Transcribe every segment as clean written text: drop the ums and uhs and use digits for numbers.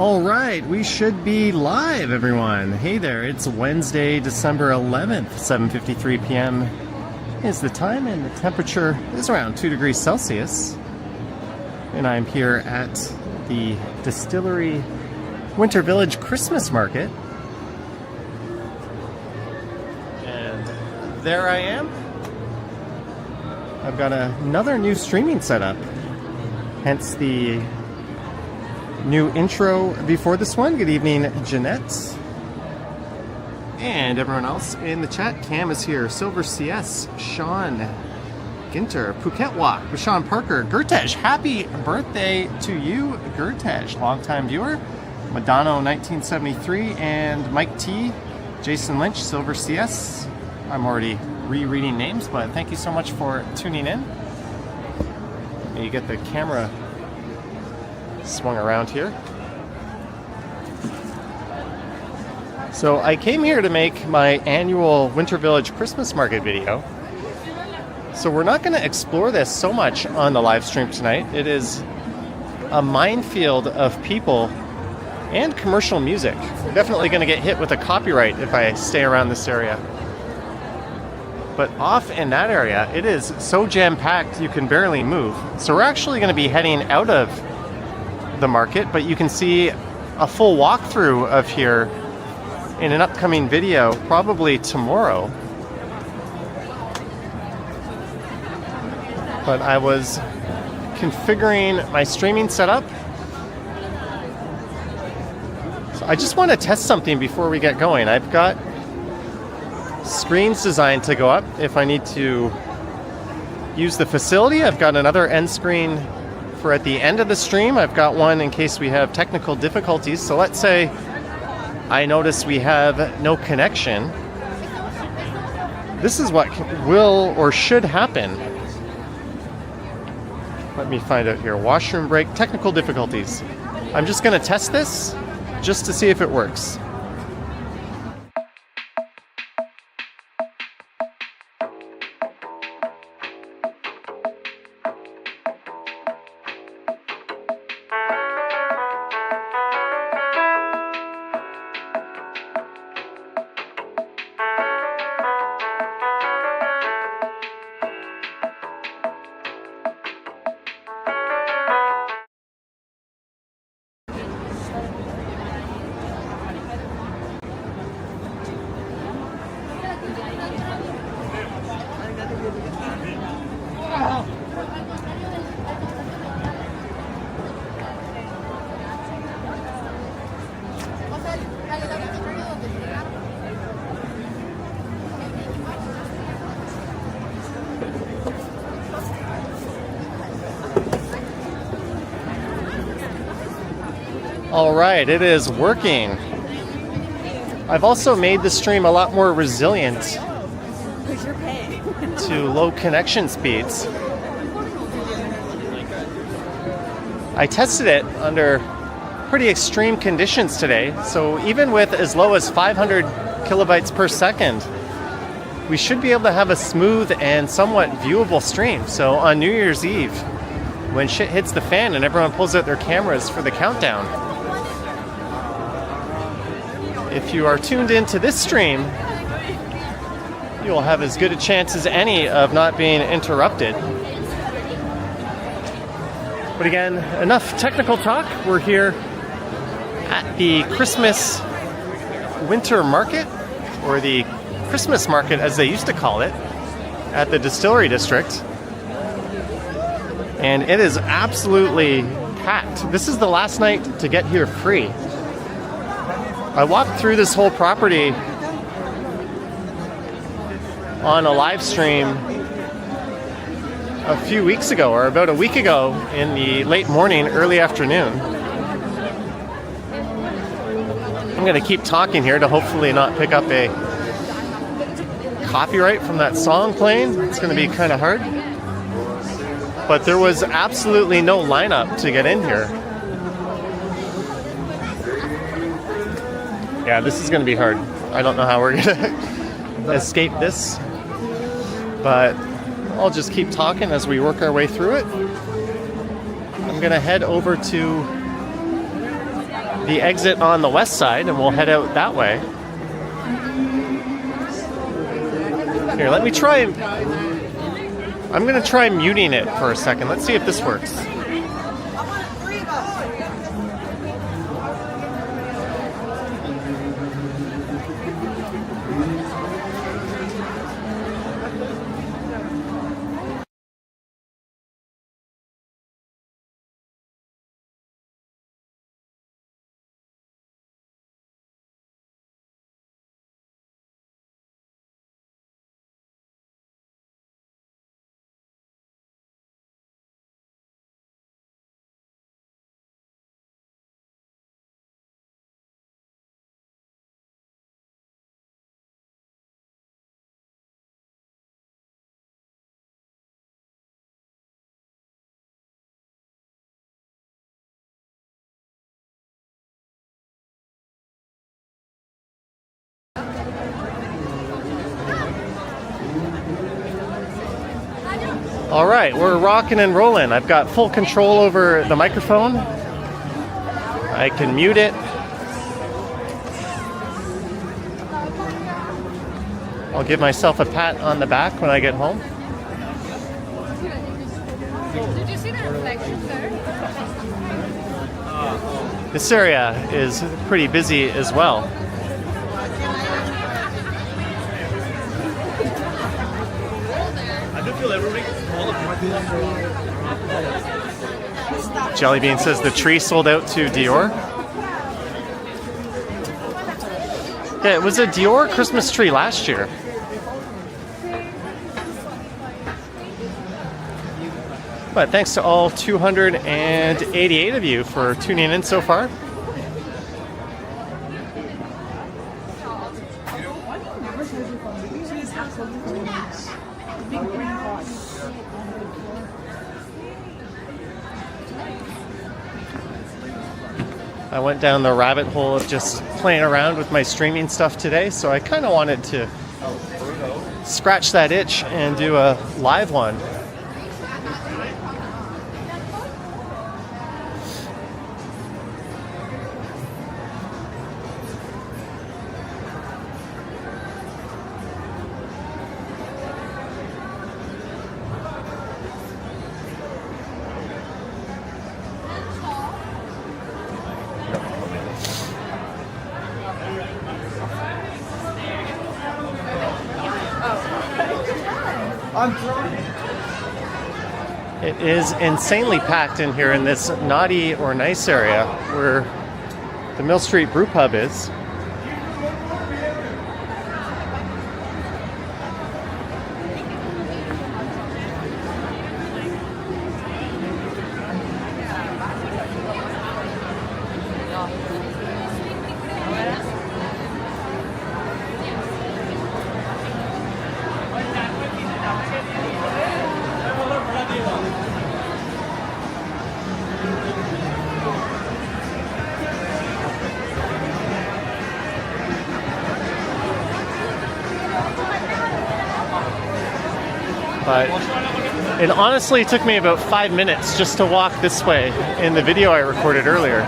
All right, we should be live, everyone. Hey there, it's Wednesday, December 11th, 7:53 p.m. is the time, and the temperature is around 2 degrees Celsius. And I'm here at the Distillery Winter Village Christmas Market. And there I am. I've got another new streaming setup, hence the new intro before this one. Good evening, Jeanette. And everyone else in the chat. Cam is here. Silver CS. Sean Ginter. Phuket Walk. Bashan Parker. Gertesh. Happy birthday to you, Gertesh. Longtime viewer. Madonna 1973. And Mike T. Jason Lynch. Silver CS. I'm already rereading names, but thank you so much for tuning in. You get the camera swung around here. So I came here to make my annual Winter Village Christmas Market video. So we're not going to explore this so much on the live stream tonight. It is a minefield of people and commercial music. We're definitely going to get hit with a copyright if I stay around this area. But off in that area, it is so jam-packed you can barely move. So we're actually going to be heading out of the market, but you can see a full walkthrough of here in an upcoming video, probably tomorrow. But I was configuring my streaming setup. So I just want to test something before we get going. I've got screens designed to go up if I need to use the facility. I've got another end screen for at the end of the stream. I've got one in case we have technical difficulties. So let's say I notice we have no connection. This is what will or should happen. Let me find out here. Washroom break, technical difficulties. I'm just going to test this just to see if it works. All right, it is working. I've also made the stream a lot more resilient to low connection speeds. I tested it under pretty extreme conditions today, so even with as low as 500 kilobytes per second, we should be able to have a smooth and somewhat viewable stream. So on New Year's Eve, when shit hits the fan and everyone pulls out their cameras for the countdown, if you are tuned into this stream, you'll have as good a chance as any of not being interrupted. But again, enough technical talk. We're here at the Christmas Winter Market, or the Christmas Market as they used to call it, at the Distillery District. And it is absolutely packed. This is the last night to get here free. I walked through this whole property on a live stream a few weeks ago, or about a week ago, in the late morning, early afternoon. I'm going to keep talking here to hopefully not pick up a copyright from that song playing. It's going to be kind of hard. But there was absolutely no lineup to get in here. Yeah, this is going to be hard. I don't know how we're going to escape this, but I'll just keep talking as we work our way through it. I'm going to head over to the exit on the west side and we'll head out that way. Here, let me try. I'm going to try muting it for a second. Let's see if this works. All right, we're rocking and rolling. I've got full control over the microphone. I can mute it. I'll give myself a pat on the back when I get home. Did you see the reflection there? This area is pretty busy as well. Jellybean says the tree sold out to Dior. Yeah, it was a Dior Christmas tree last year. But thanks to all 288 of you for tuning in so far. I went down the rabbit hole of just playing around with my streaming stuff today, so I kind of wanted to scratch that itch and do a live one. It is insanely packed in here in this naughty or nice area where the Mill Street Brew Pub is. But it honestly took me about 5 minutes just to walk this way in the video I recorded earlier.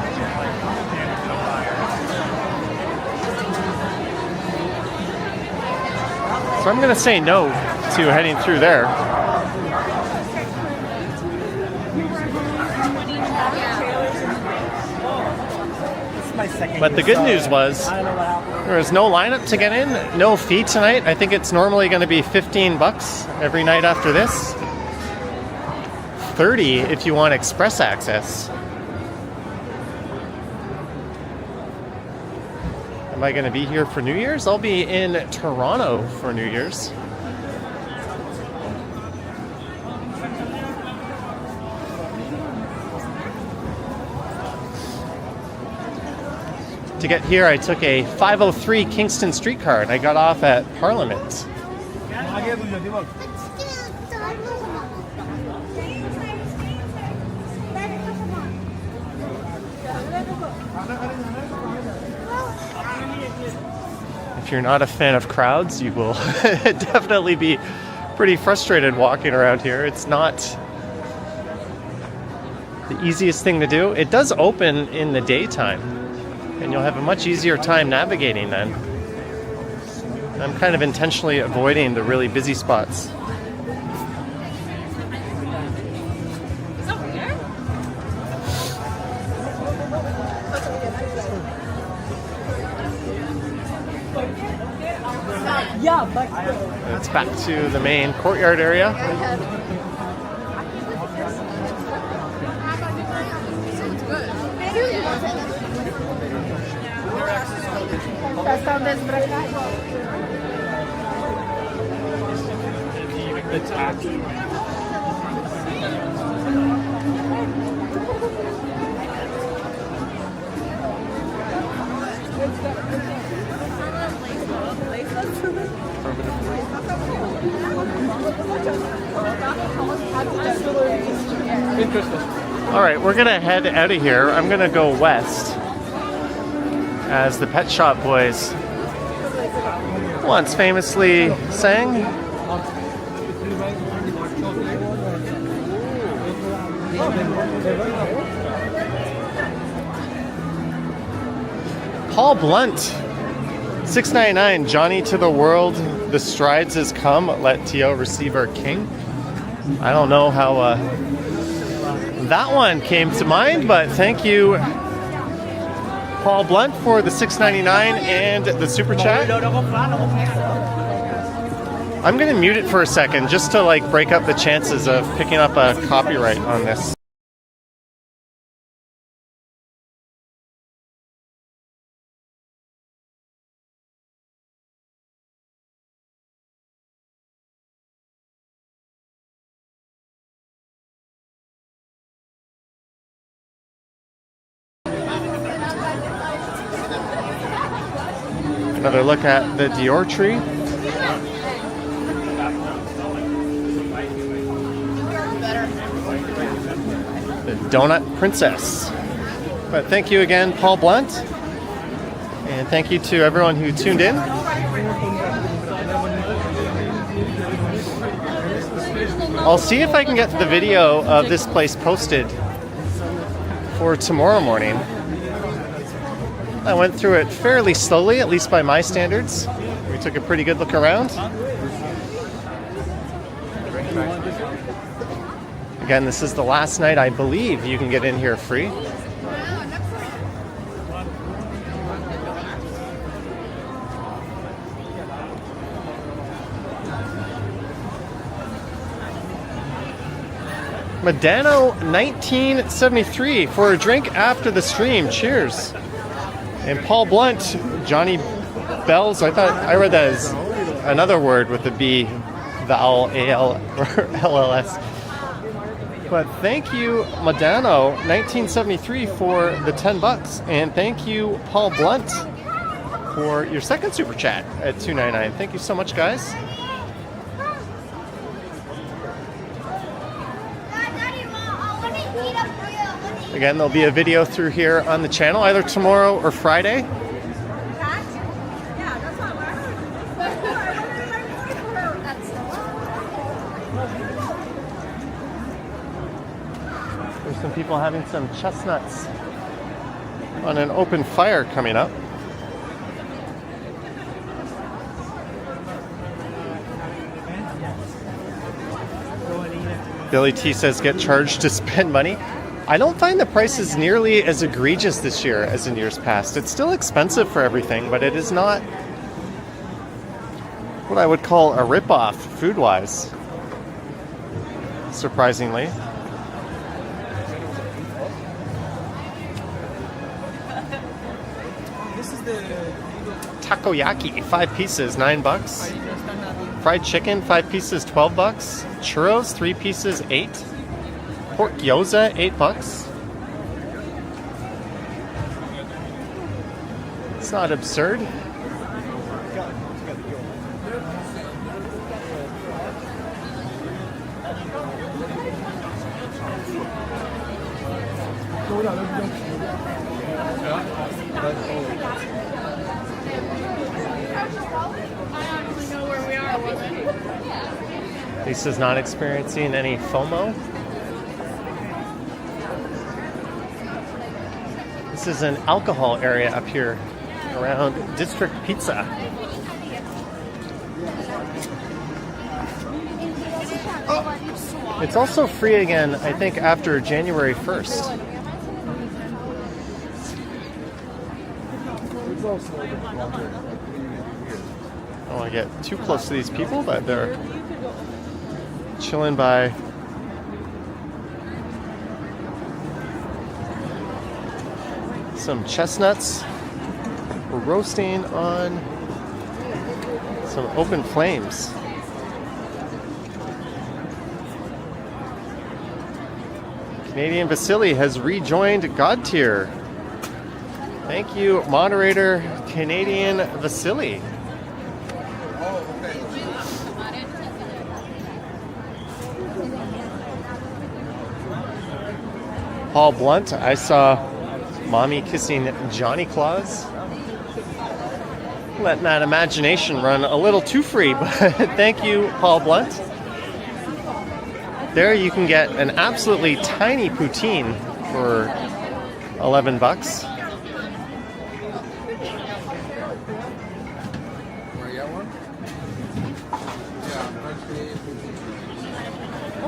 So I'm going to say no to heading through there. But the good news was there was no lineup to get in, no fee tonight. I think it's normally going to be $15 every night after this. $30 if you want express access. Am I going to be here for New Year's? I'll be in Toronto for New Year's. To get here, I took a 503 Kingston streetcar and I got off at Parliament. If you're not a fan of crowds, you will definitely be pretty frustrated walking around here. It's not the easiest thing to do. It does open in the daytime. and you'll have a much easier time navigating then. I'm kind of intentionally avoiding the really busy spots. And it's back to the main courtyard area. All right, we're gonna head out of here. I'm gonna go west, as the Pet Shop Boys once famously sang. Paul Blunt, $6.99. Johnny to the world, the strides has come. Let Tio receive our king. I don't know how that one came to mind, but thank you, Paul Blunt, for the $6.99 and the super chat. I'm gonna mute it for a second just to like break up the chances of picking up a copyright on this. Another look at the Dior tree. The Donut Princess. But thank you again, Paul Blunt. And thank you to everyone who tuned in. I'll see if I can get the video of this place posted for tomorrow morning. I went through it fairly slowly, at least by my standards. We took a pretty good look around. Again, this is the last night, I believe, you can get in here free. Medano 1973 for a drink after the stream. Cheers. And Paul Blunt, Johnny Bells. I thought I read that as another word with the B, vowel, A-L, or L-L-S. But thank you, Medano 1973 for the $10. And thank you, Paul Blunt, for your second super chat at $2.99. Thank you so much, guys. Again, there'll be a video through here on the channel either tomorrow or Friday. There's some people having some chestnuts on an open fire coming up. Billy T says get charged to spend money. I don't find the prices nearly as egregious this year as in years past. It's still expensive for everything, but it is not what I would call a ripoff food-wise, surprisingly. Takoyaki, 5 pieces, $9. Fried chicken, 5 pieces, $12. Churros, 3 pieces, $8. Pork gyoza, $8. It's not absurd. Lisa's not experiencing any FOMO. This is an alcohol area up here around District Pizza. It's also free again, I think, after January 1st. I don't want to get too close to these people, but they're chilling by. Some chestnuts. We're roasting on some open flames. Canadian Vasily has rejoined God tier. Thank you, moderator Canadian Vasily. Paul Blunt, I saw mommy kissing Johnny Claus. Letting that imagination run a little too free, but thank you, Paul Blunt. There you can get an absolutely tiny poutine for $11.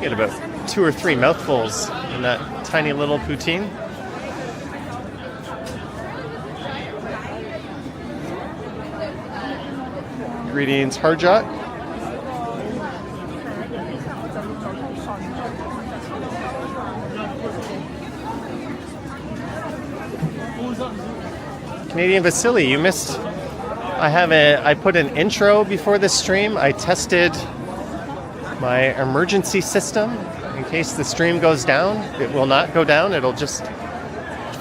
Get about 2 or 3 mouthfuls in that tiny little poutine. Greetings, Harjot. Canadian Vasily, you missed. I put an intro before this stream. I tested my emergency system in case the stream goes down. It will not go down. It'll just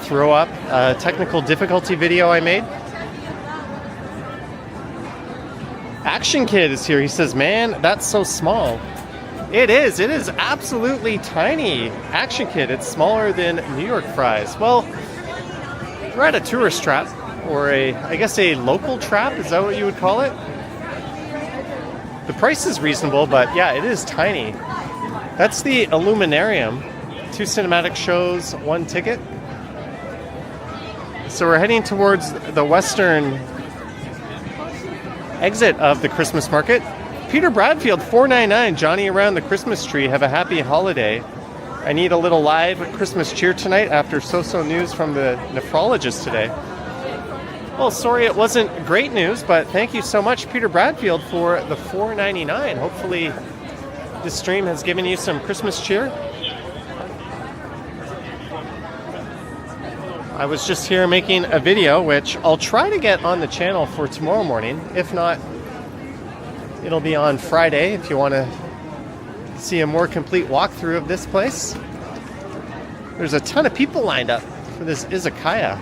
throw up a technical difficulty video I made. Action Kid is here. He says, man, that's so small. It is absolutely tiny. Action Kid, it's smaller than New York fries. Well, we're at a tourist trap, or I guess a local trap. Is that what you would call it? The price is reasonable, but yeah, it is tiny. That's the Illuminarium. 2 cinematic shows, 1 ticket. So we're heading towards the western exit of the Christmas market. Peter Bradfield, $4.99. Johnny around the Christmas tree. Have a happy holiday. I need a little live Christmas cheer tonight after so-so news from the nephrologist today. Well, sorry it wasn't great news, but thank you so much, Peter Bradfield, for the $4.99. Hopefully this stream has given you some Christmas cheer. I was just here making a video, which I'll try to get on the channel for tomorrow morning. If not, it'll be on Friday if you want to see a more complete walkthrough of this place. There's a ton of people lined up for this izakaya.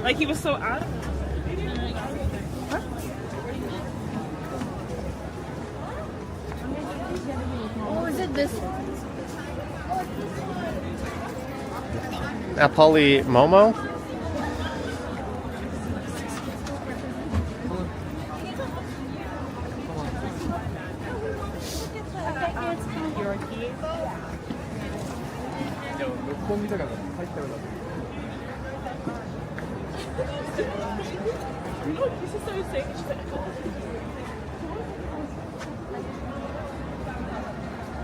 Like, he was so out of Oh, is it this? Napoli Momo.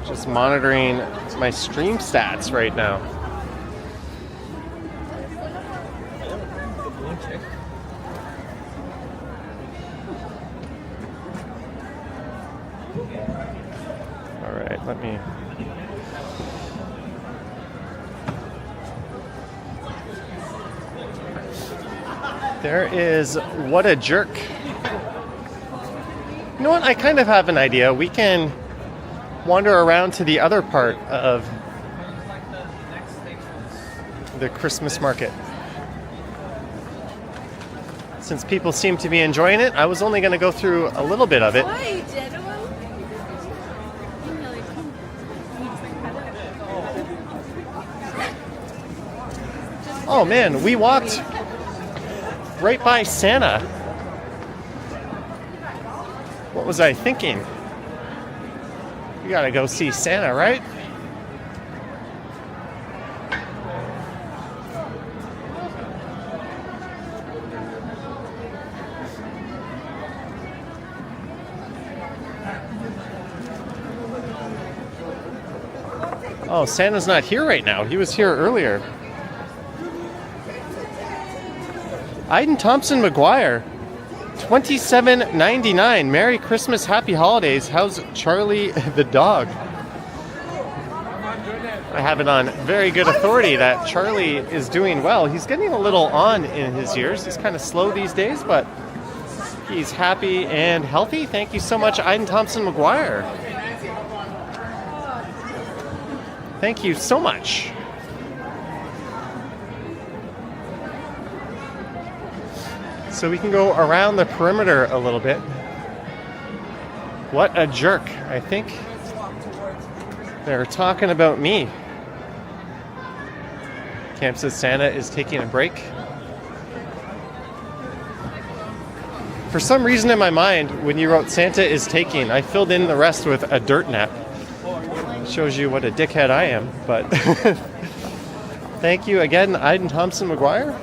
Just monitoring my stream stats right now. All right, let me. There is What a Jerk. You know what? I kind of have an idea. We can wander around to the other part of the Christmas market. Since people seem to be enjoying it, I was only going to go through a little bit of it. Oh man, we walked right by Santa. What was I thinking? We gotta go see Santa, right? Oh, Santa's not here right now. He was here earlier. Iden Thompson McGuire, $27.99. Merry Christmas, Happy Holidays. How's Charlie the dog? I have it on very good authority that Charlie is doing well. He's getting a little on in his years. He's kind of slow these days, but he's happy and healthy. Thank you so much, Iden Thompson McGuire. Thank you so much. So we can go around the perimeter a little bit. What a jerk. I think they're talking about me. Camp says Santa is taking a break. For some reason in my mind, when you wrote Santa is taking, I filled in the rest with a dirt nap. Shows you what a dickhead I am, but thank you again, Iden Thompson McGuire.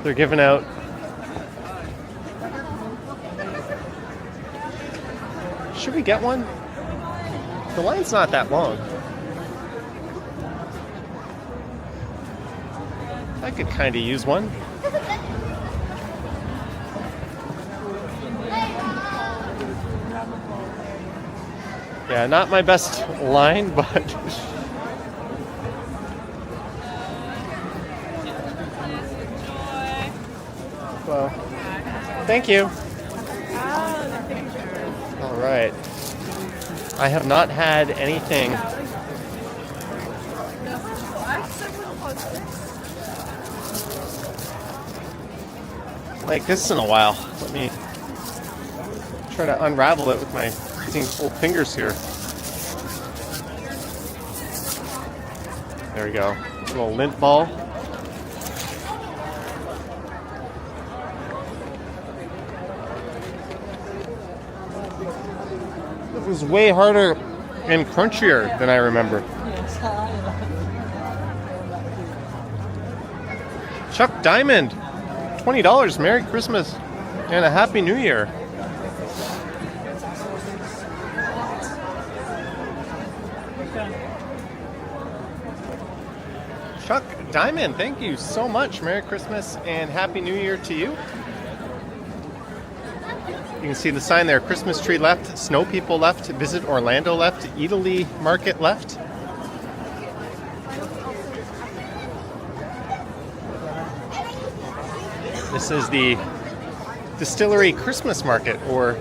They're giving out should we get one? The line's not that long. I could kind of use one. Yeah, not my best line, but well, thank you. All right. I have not had anything like this in a while. Let me try to unravel it with my full fingers here. There we go. A little lint ball. It was way harder and crunchier than I remember. Chuck Diamond, $20. Merry Christmas and a Happy New Year. Chuck Diamond, thank you so much. Merry Christmas and Happy New Year to you. You can see the sign there, Christmas tree left, Snow People left, Visit Orlando left, Italy Market left. This is the Distillery Christmas Market, or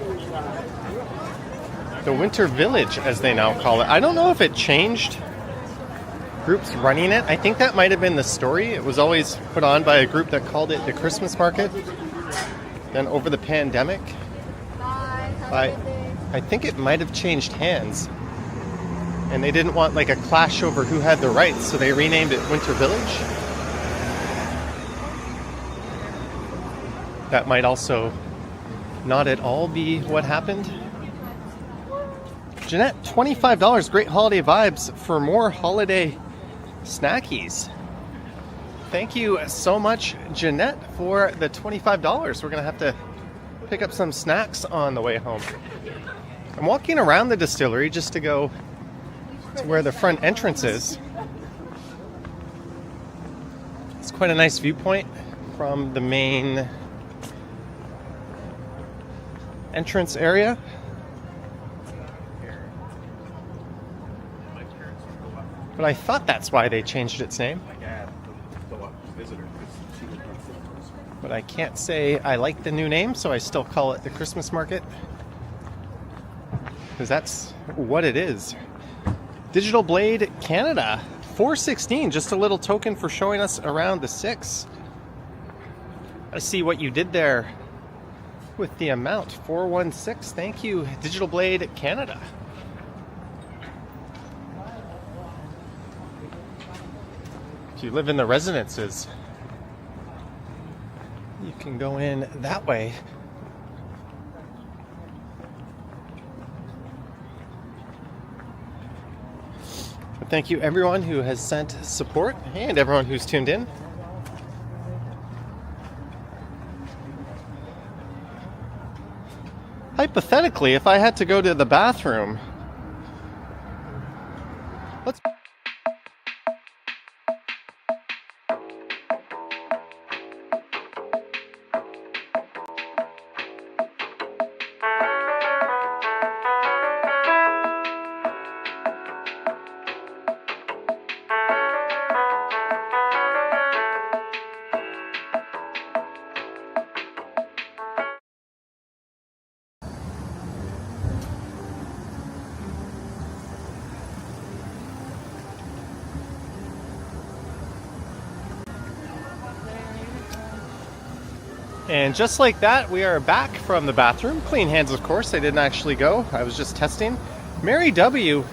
the Winter Village as they now call it. I don't know if it changed groups running it. I think that might have been the story. It was always put on by a group that called it the Christmas Market. Then over the pandemic, I think it might have changed hands. And they didn't want like a clash over who had the rights, so they renamed it Winter Village. That might also not at all be what happened. Jeanette, $25. Great holiday vibes for more holiday snackies. Thank you so much, Jeanette, for the $25. We're going to have to pick up some snacks on the way home. I'm walking around the distillery just to go to where the front entrance is. It's quite a nice viewpoint from the main entrance area. But I thought that's why they changed its name. But I can't say I like the new name, so I still call it the Christmas Market. Because that's what it is. Digital Blade Canada, $4.16, just a little token for showing us around the 6. I see what you did there with the amount, $4.16. Thank you, Digital Blade Canada. If you live in the residences, you can go in that way. But thank you everyone who has sent support and everyone who's tuned in. Hypothetically, if I had to go to the bathroom, let's... And just like that, we are back from the bathroom. Clean hands, of course. I didn't actually go. I was just testing. Mary W,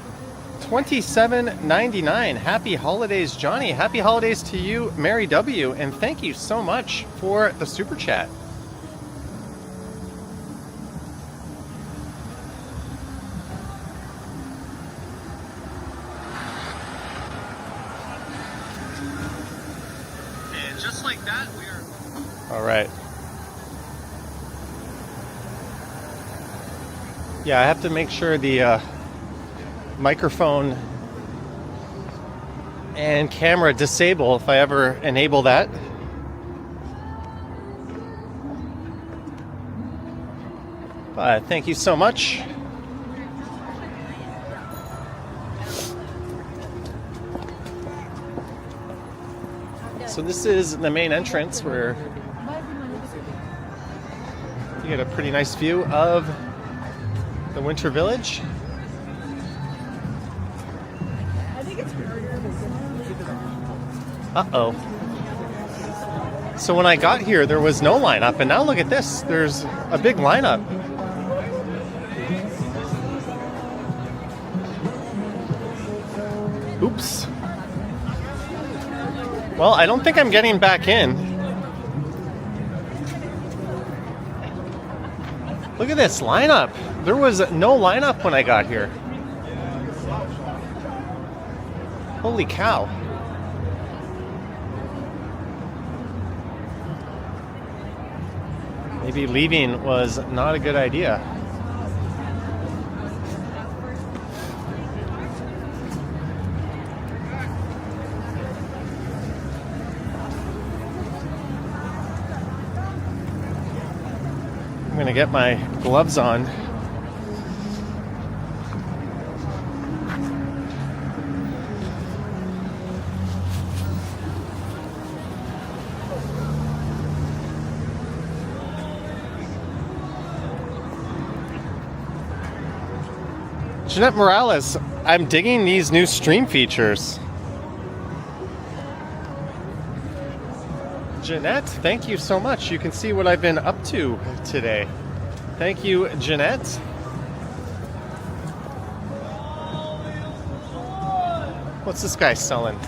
$27.99. Happy holidays, Johnny. Happy holidays to you, Mary W. And thank you so much for the super chat. And just like that, we are... All right. Yeah, I have to make sure the microphone and camera disable if I ever enable that. But thank you so much. So this is the main entrance where you get a pretty nice view of the Winter Village. Uh-oh. So when I got here, there was no lineup, and now look at this. There's a big lineup. Oops. Well, I don't think I'm getting back in. Look at this lineup. There was no lineup when I got here. Holy cow. Maybe leaving was not a good idea. I'm gonna get my gloves on. Jeanette Morales, I'm digging these new stream features. Jeanette, thank you so much. You can see what I've been up to today. Thank you, Jeanette. What's this guy selling?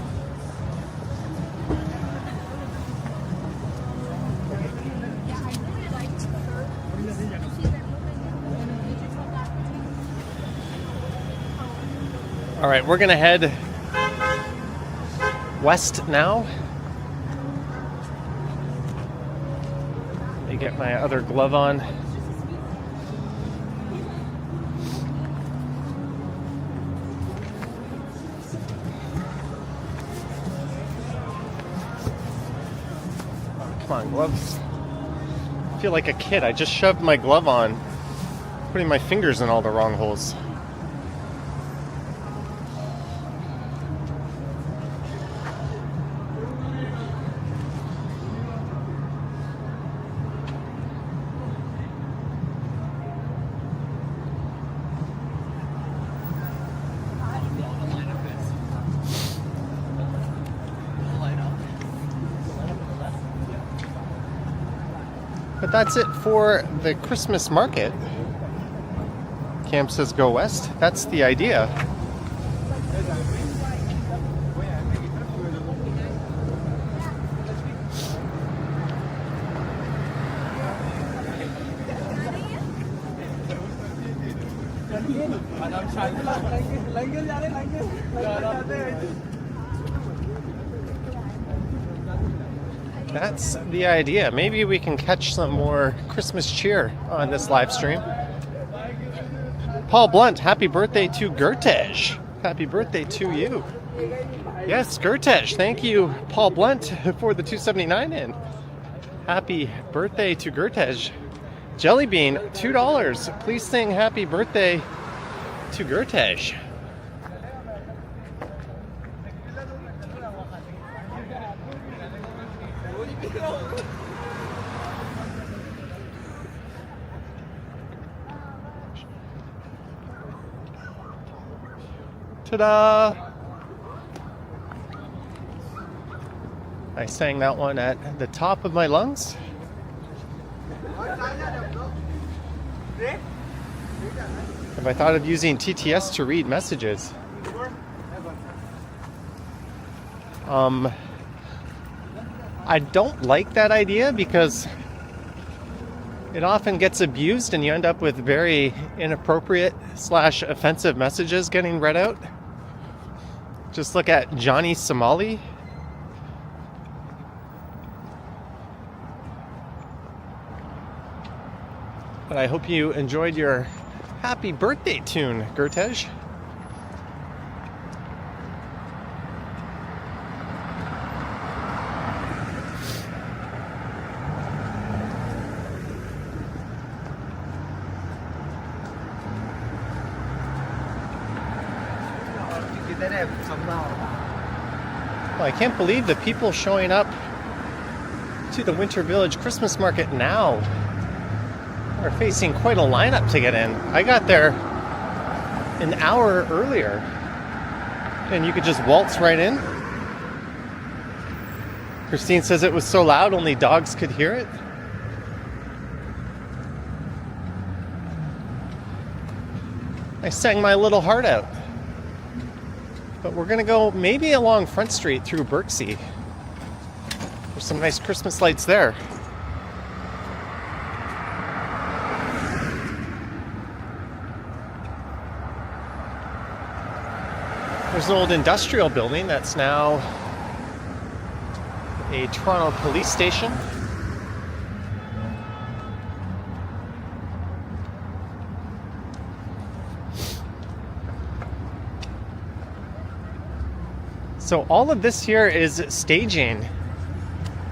All right, we're gonna head west now. Let me get my other glove on. Come on, gloves. I feel like a kid. I just shoved my glove on, putting my fingers in all the wrong holes. But that's it for the Christmas market. Camp says go west. That's the idea. That's the idea. Maybe we can catch some more Christmas cheer on this live stream. Paul Blunt, happy birthday to Gertej. Happy birthday to you. Yes, Gertej. Thank you, Paul Blunt, for the 279 in. Happy birthday to Gertej. Jellybean, $2. Please sing happy birthday to Gertej. Ta-da! I sang that one at the top of my lungs. Have I thought of using TTS to read messages? I don't like that idea because it often gets abused and you end up with very inappropriate / offensive messages getting read out. Just look at Johnny Somali. But I hope you enjoyed your happy birthday tune, Gertej. Well, I can't believe the people showing up to the Winter Village Christmas market now are facing quite a lineup to get in. I got there an hour earlier and you could just waltz right in. Christine says it was so loud only dogs could hear it. I sang my little heart out. But we're gonna go maybe along Front Street through Berksea. There's some nice Christmas lights there. There's an old industrial building that's now a Toronto police station. So all of this here is staging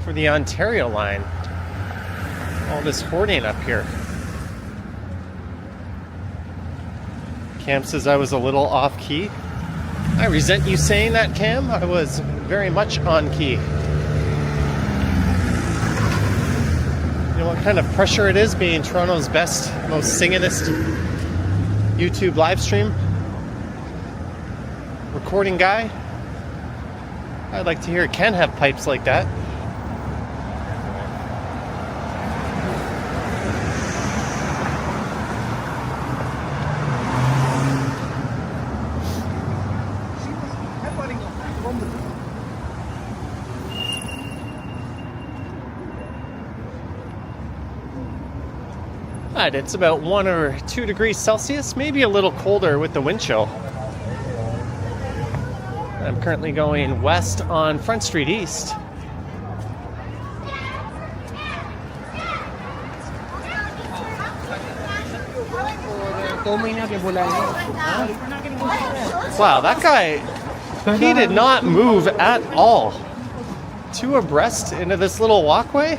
for the Ontario line. All this hoarding up here. Cam says I was a little off key. I resent you saying that, Cam. I was very much on key. You know what kind of pressure it is being Toronto's best, most singingest YouTube live stream recording guy? I'd like to hear Ken have pipes like that. Right, it's about 1 or 2 degrees Celsius, maybe a little colder with the wind chill. I'm currently going west on Front Street East. Wow, that guy, he did not move at all. 2 abreast into this little walkway.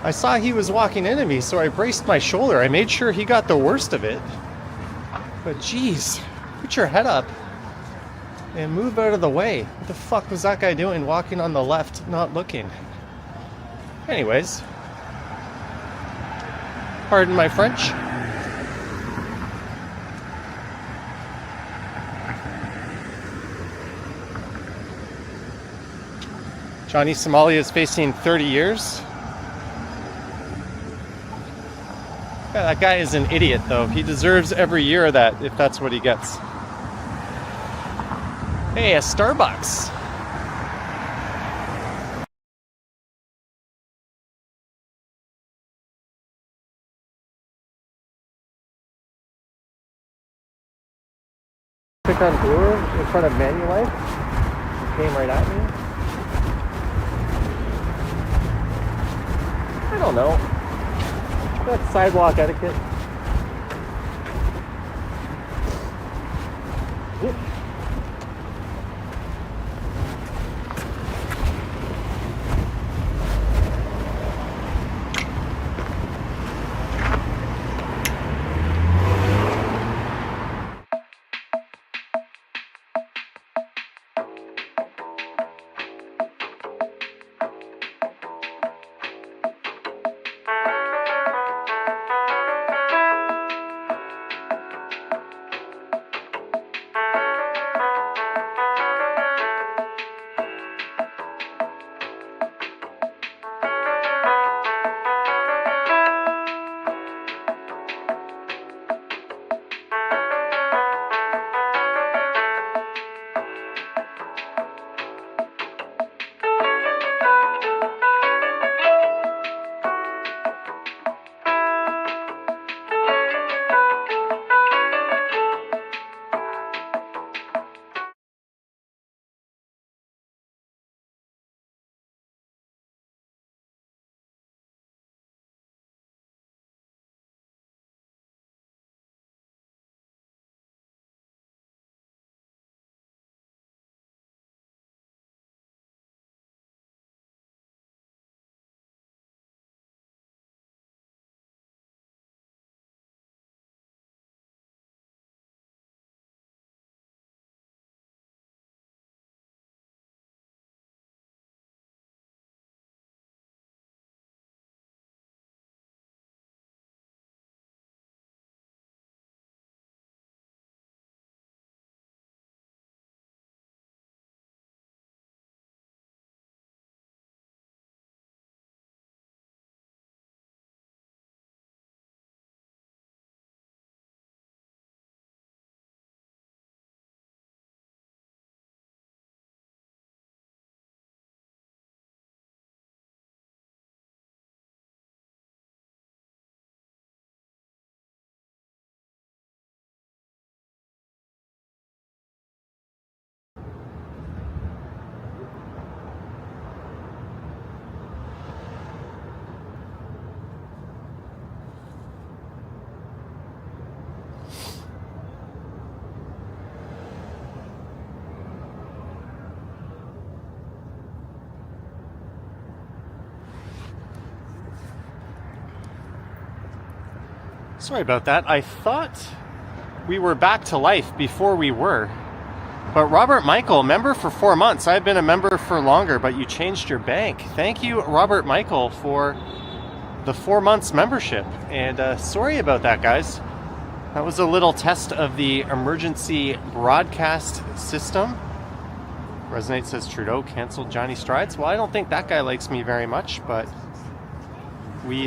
I saw he was walking into me, so I braced my shoulder. I made sure he got the worst of it. But geez, put your head up and move out of the way. What the fuck was that guy doing walking on the left, not looking? Anyways, pardon my French. Johnny Somali is facing 30 years. Yeah, that guy is an idiot, though. He deserves every year of that, if that's what he gets. Hey, a Starbucks. Pick on Brewer in front of Manulife. He came right at me. I don't know. That's sidewalk etiquette. Sorry about that. I thought we were back to life before we were. But Robert Michael, member for 4 months. I've been a member for longer, but you changed your bank. Thank you, Robert Michael, for the 4 months membership. And sorry about that, guys. That was a little test of the emergency broadcast system. Resonate says Trudeau canceled Johnny Strides. Well, I don't think that guy likes me very much, but we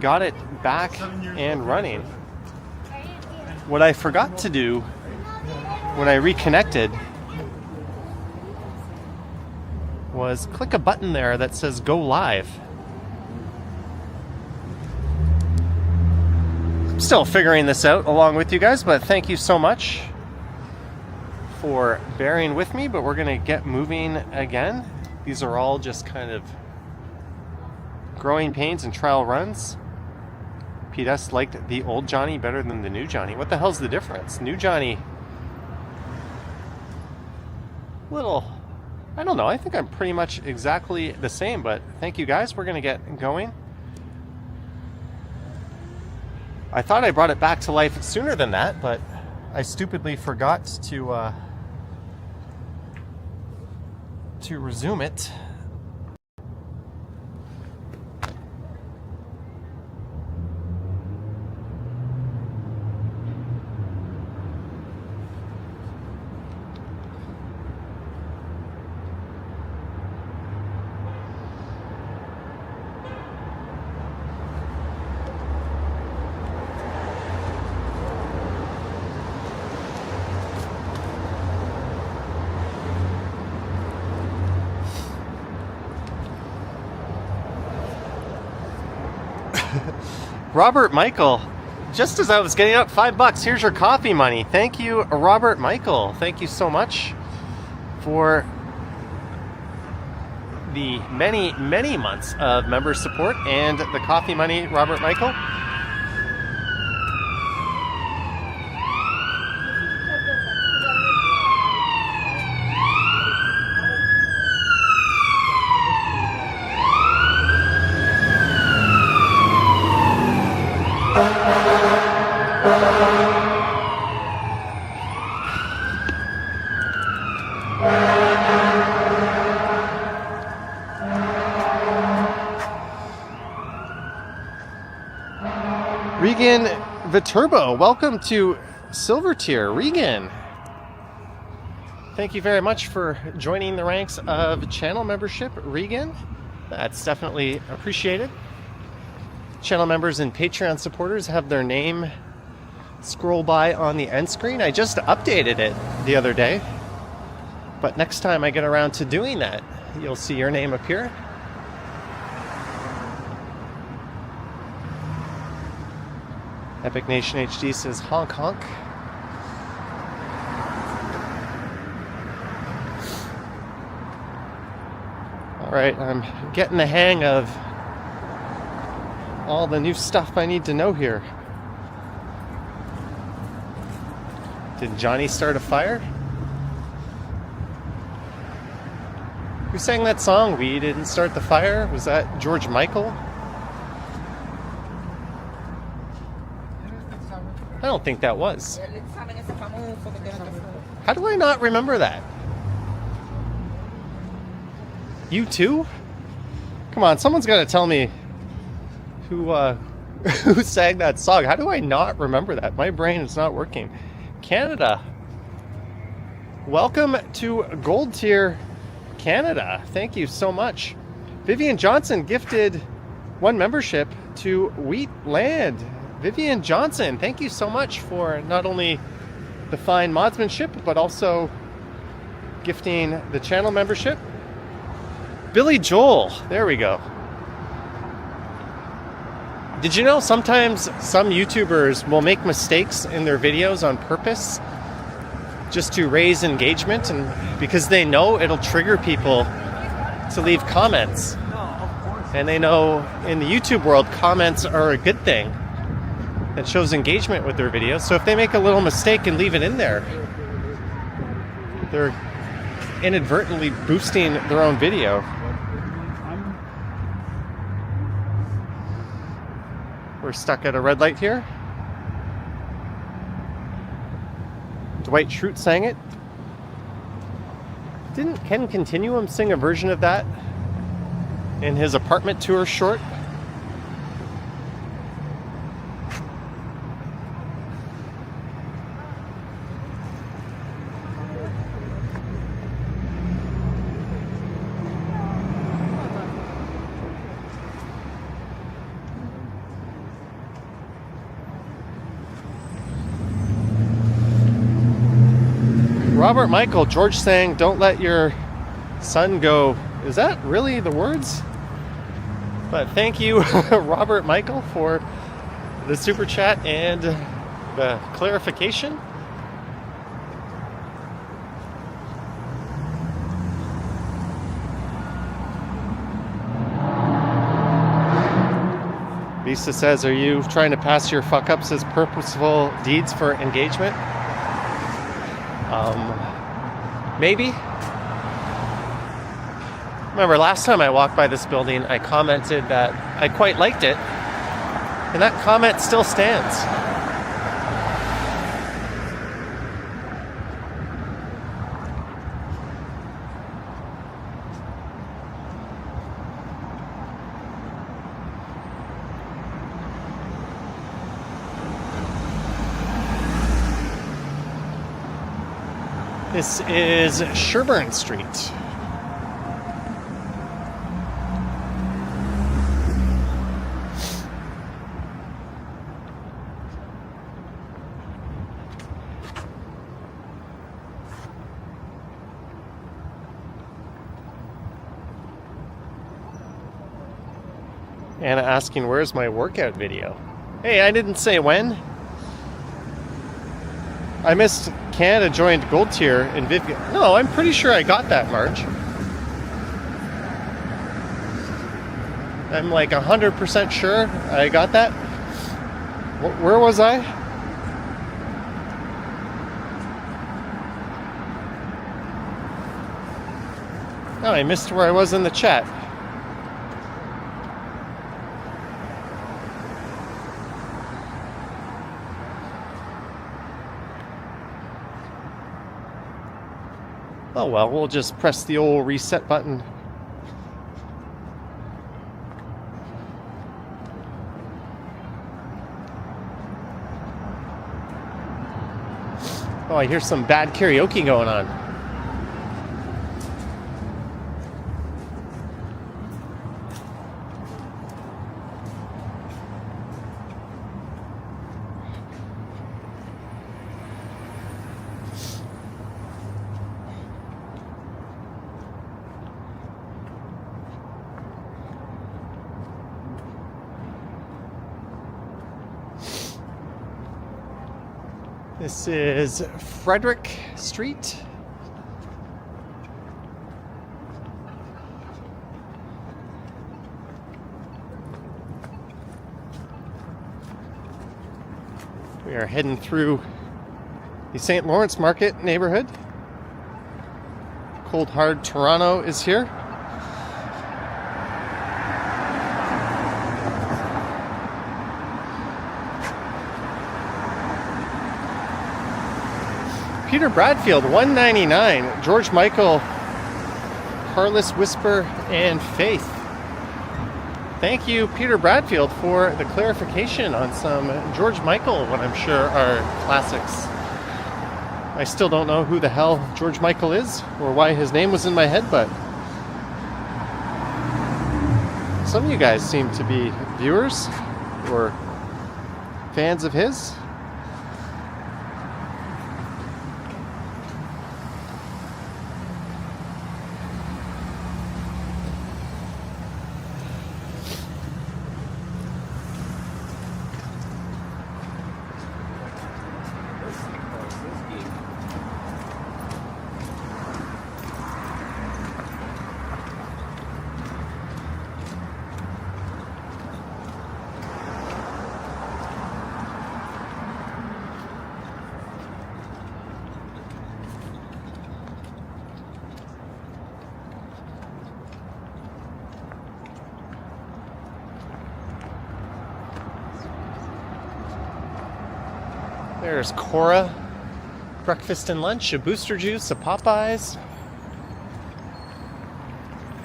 got it back and running. What I forgot to do when I reconnected was click a button there that says go live. I'm still figuring this out along with you guys, but thank you so much for bearing with me, but we're gonna get moving again. These are all just kind of growing pains and trial runs. Pete S. liked the old Johnny better than the new Johnny. What the hell's the difference? New Johnny, little, I don't know. I think I'm pretty much exactly the same, but thank you guys. We're going to get going. I thought I brought it back to life sooner than that, but I stupidly forgot to resume it. Robert Michael, Just as I was getting up, $5. Here's your coffee money. Thank you, Robert Michael. Thank you so much for the many, many months of member support and the coffee money, Robert Michael. Regan Viterbo, welcome to Silver Tier. Regan, thank you very much for joining the ranks of channel membership, Regan. That's definitely appreciated. Channel members and Patreon supporters have their name scroll by on the end screen. I just updated it the other day, but next time I get around to doing that, you'll see your name appear. Epic Nation HD says honk honk. All right, I'm getting the hang of all the new stuff I need to know here. Did Johnny start a fire? Who sang that song, We Didn't Start the Fire? Was that George Michael? I don't think that was. How do I not remember that? You too? Come on, someone's got to tell me who who sang that song. How do I not remember that? My brain is not working. Canada. Welcome to Gold Tier Canada. Thank you so much. Vivian Johnson gifted 1 membership to Wheatland. Vivian Johnson, thank you so much for not only the fine modsmanship, but also gifting the channel membership. Billy Joel, there we go. Did you know sometimes some YouTubers will make mistakes in their videos on purpose just to raise engagement, and because they know it'll trigger people to leave comments. And they know in the YouTube world, comments are a good thing. That shows engagement with their videos. So if they make a little mistake and leave it in there, they're inadvertently boosting their own video. We're stuck at a red light here. Dwight Schrute sang it. Didn't Ken Continuum sing a version of that in his apartment tour short? Robert Michael, George saying, don't let your son go. Is that really the words? But thank you, Robert Michael, for the super chat and the clarification. Lisa says, are you trying to pass your fuck-ups as purposeful deeds for engagement? Maybe. Remember, last time I walked by this building, I commented that I quite liked it, and that comment still stands. This is Sherburne Street. Anna asking, where's my workout video? Hey, I didn't say when. I missed Canada joined gold tier in Viv. No, I'm pretty sure I got that, Marge. I'm like 100% sure I got that. Where was I? Oh, I missed where I was in the chat. Oh well, we'll just press the old reset button. Oh, I hear some bad karaoke going on. This is Frederick Street. We are heading through the St. Lawrence Market neighborhood. Cold Hard Toronto is here. Peter Bradfield, $1.99. George Michael, Careless Whisper, and Faith. Thank you, Peter Bradfield, for the clarification on some George Michael, what I'm sure are classics. I still don't know who the hell George Michael is or why his name was in my head, but some of you guys seem to be viewers or fans of his. There's Cora, breakfast and lunch, a booster juice, a Popeyes,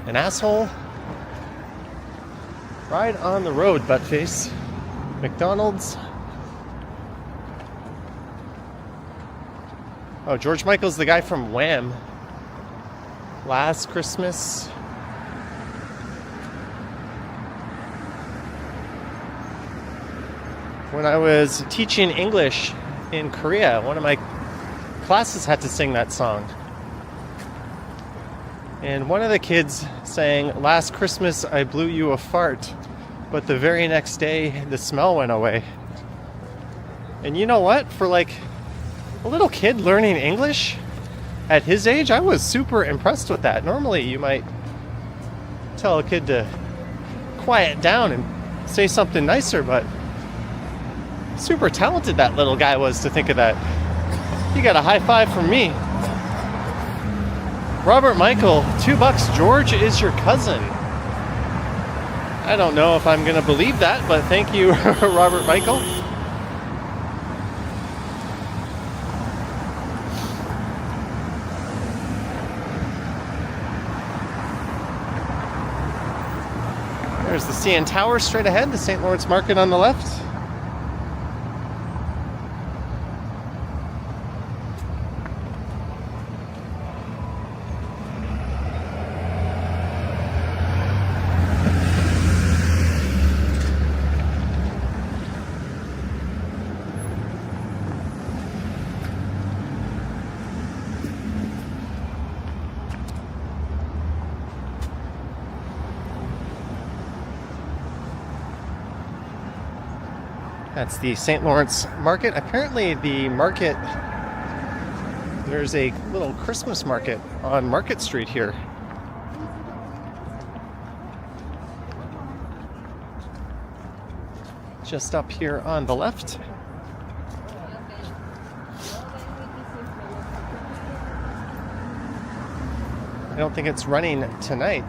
an asshole, ride on the road, buttface, McDonald's. Oh, George Michael's the guy from Wham. Last Christmas. When I was teaching English in Korea, one of my classes had to sing that song. And one of the kids sang, "Last Christmas I blew you a fart, but the very next day the smell went away." And you know what? For like a little kid learning English at his age, I was super impressed with that. Normally you might tell a kid to quiet down and say something nicer, but super talented that little guy was to think of that. You got a high five from me. Robert Michael, $2. George is your cousin. I don't know if I'm gonna believe that, but thank you, Robert Michael. There's the CN Tower straight ahead, the St. Lawrence Market on the left. That's the St. Lawrence Market. Apparently the market, there's a little Christmas market on Market Street here. Just up here on the left. I don't think it's running tonight.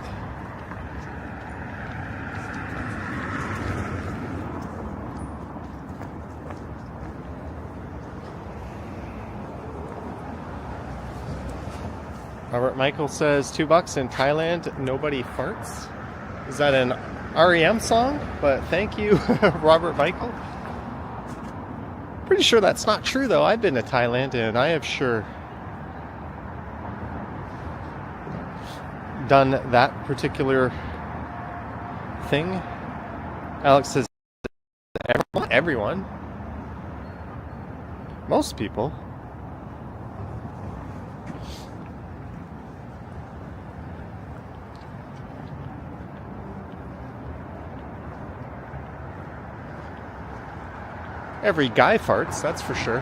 Robert Michael says $2 in Thailand, nobody farts. Is that an REM song? But thank you, Robert Michael. Pretty sure that's not true though. I've been to Thailand and I have sure done that particular thing. Alex says everyone. Most people. Every guy farts, that's for sure.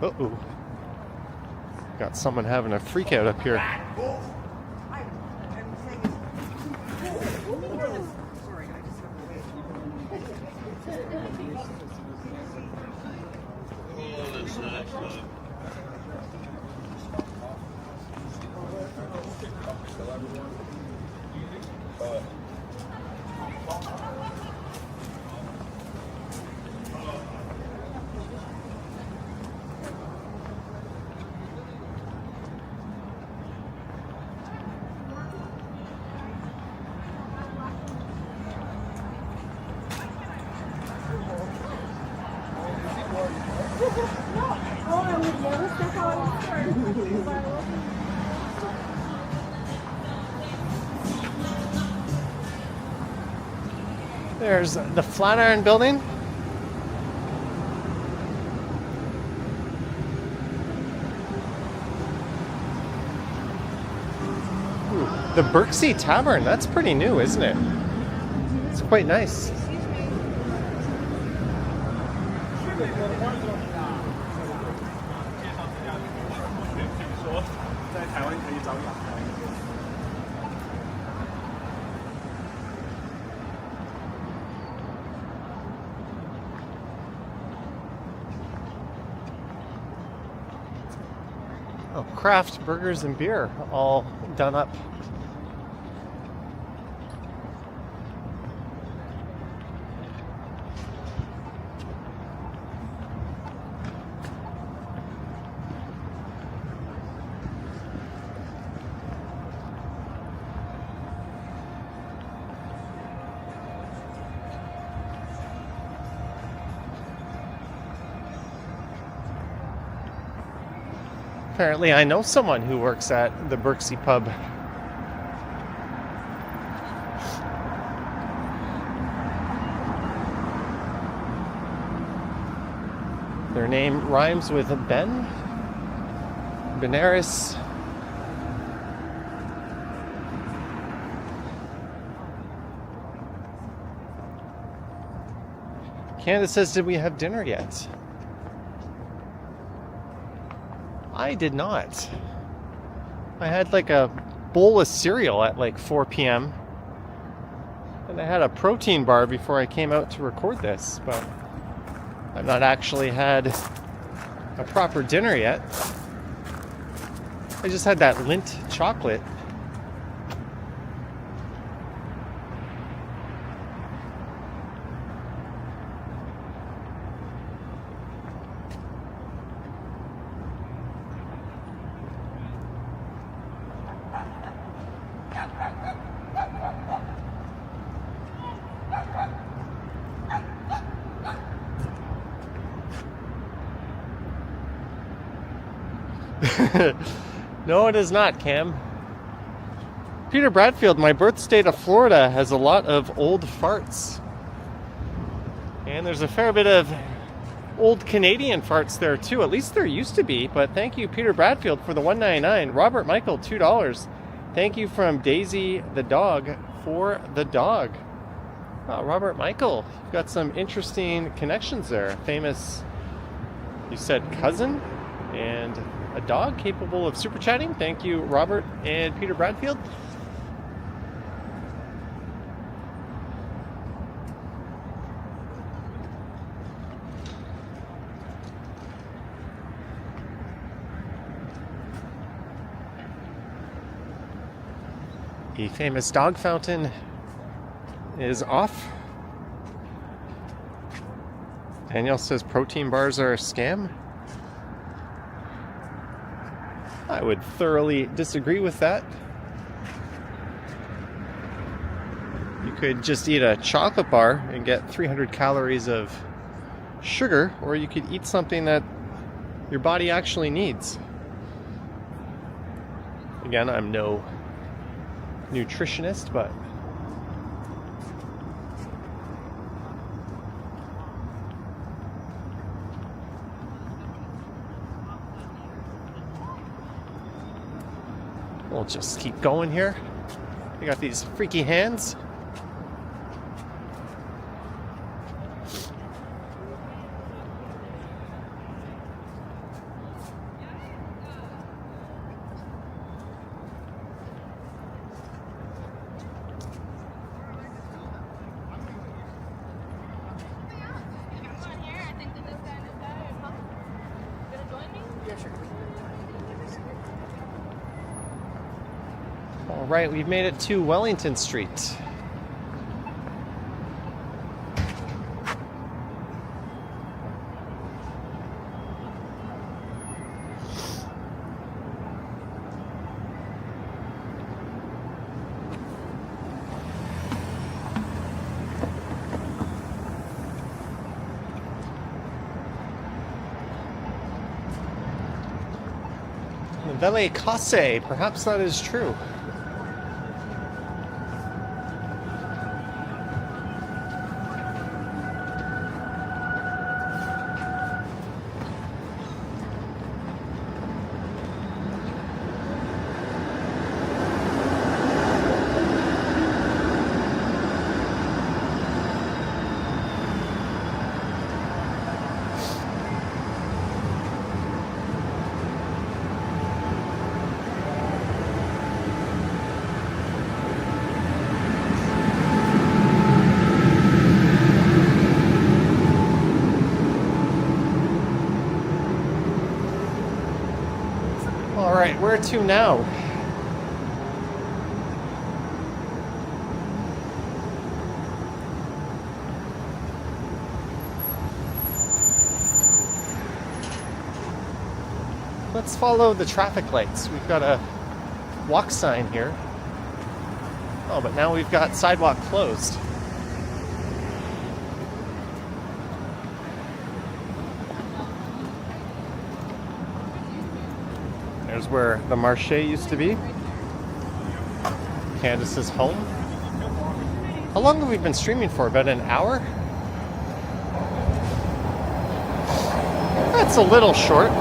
Uh-oh. Got someone having a freak out up here. There's the Flatiron Building. Ooh, the Berksey Tavern, that's pretty new, isn't it? It's quite nice. Oh, craft burgers and beer all done up. Apparently, I know someone who works at the Berksey pub. Their name rhymes with Ben. Benares. Candace says, did we have dinner yet? I did not. I had like a bowl of cereal at like 4 p.m. And I had a protein bar before I came out to record this, but I've not actually had a proper dinner yet. I just had that Lindt chocolate. No, it is not, Cam. Peter Bradfield, my birth state of Florida has a lot of old farts. And there's a fair bit of old Canadian farts there too. At least there used to be. But thank you, Peter Bradfield, for the $1.99. Robert Michael, $2. Thank you from Daisy the dog for the dog. Oh, Robert Michael, you've got some interesting connections there. Famous, you said cousin and a dog capable of super chatting. Thank you, Robert and Peter Bradfield. The famous dog fountain is off. Daniel says protein bars are a scam. I would thoroughly disagree with that. You could just eat a chocolate bar and get 300 calories of sugar, or you could eat something that your body actually needs. Again, I'm no nutritionist, but we'll just keep going here. We got these freaky hands. All right, we've made it to Wellington Street. Vele Casse, perhaps that is true. All right, where to now? Let's follow the traffic lights. We've got a walk sign here. Oh, but now we've got sidewalk closed. There's where the Marché used to be. Candace's home. How long have we been streaming for? About an hour? That's a little short.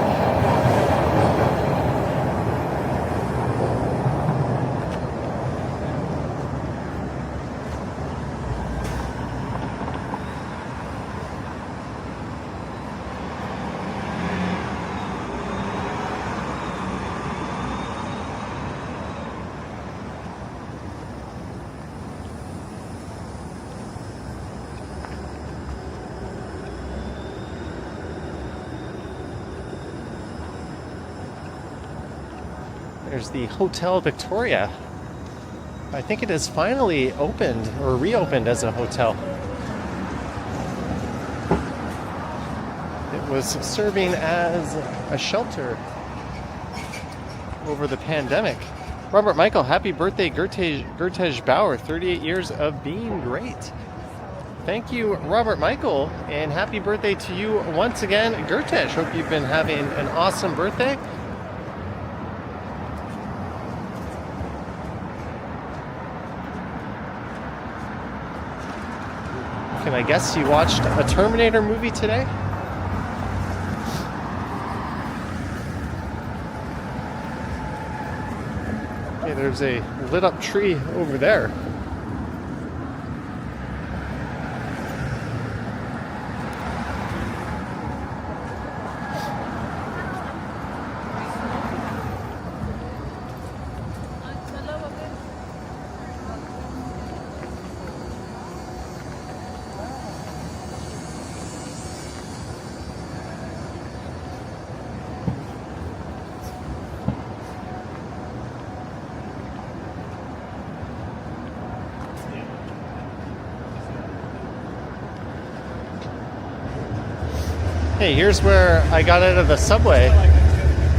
There's the Hotel Victoria. I think it is finally opened or reopened as a hotel. It was serving as a shelter over the pandemic. Robert Michael, happy birthday, Gertej Bauer, 38 years of being great. Thank you, Robert Michael, and happy birthday to you once again, Gertej. Hope you've been having an awesome birthday. Can I guess you watched a Terminator movie today? Hey, there's a lit up tree over there. Hey, here's where I got out of the subway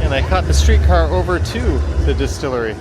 and I caught the streetcar over to the distillery.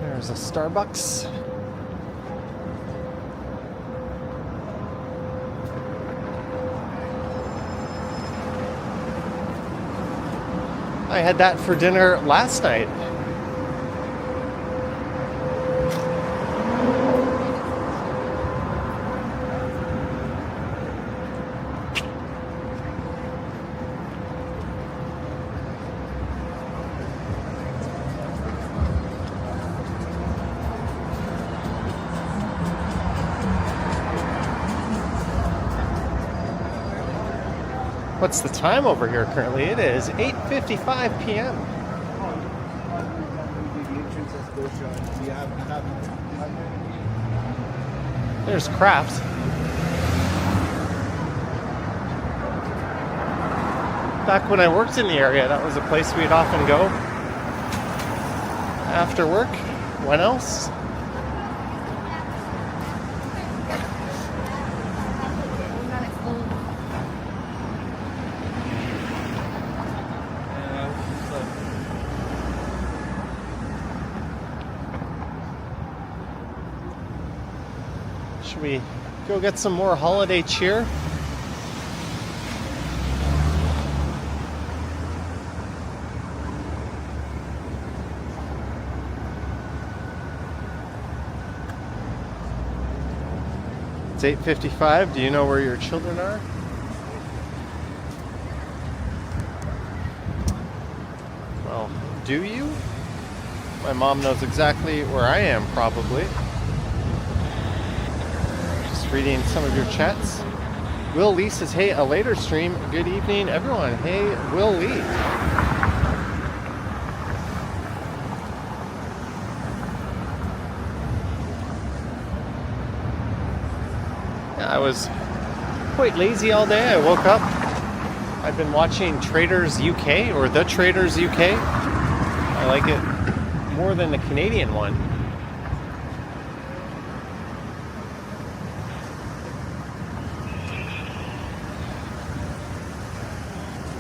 There's a Starbucks. I had that for dinner last night. What's the time over here currently? It is 8:55 p.m. There's Kraft. Back when I worked in the area, that was a place we'd often go after work. When else? Should we go get some more holiday cheer? It's 8:55. Do you know where your children are? Well, do you? My mom knows exactly where I am, probably. Reading some of your chats. Will Lee says, hey, a later stream. Good evening, everyone. Hey, Will Lee. Yeah, I was quite lazy all day. I woke up. I've been watching Traders UK or The Traders UK. I like it more than the Canadian one.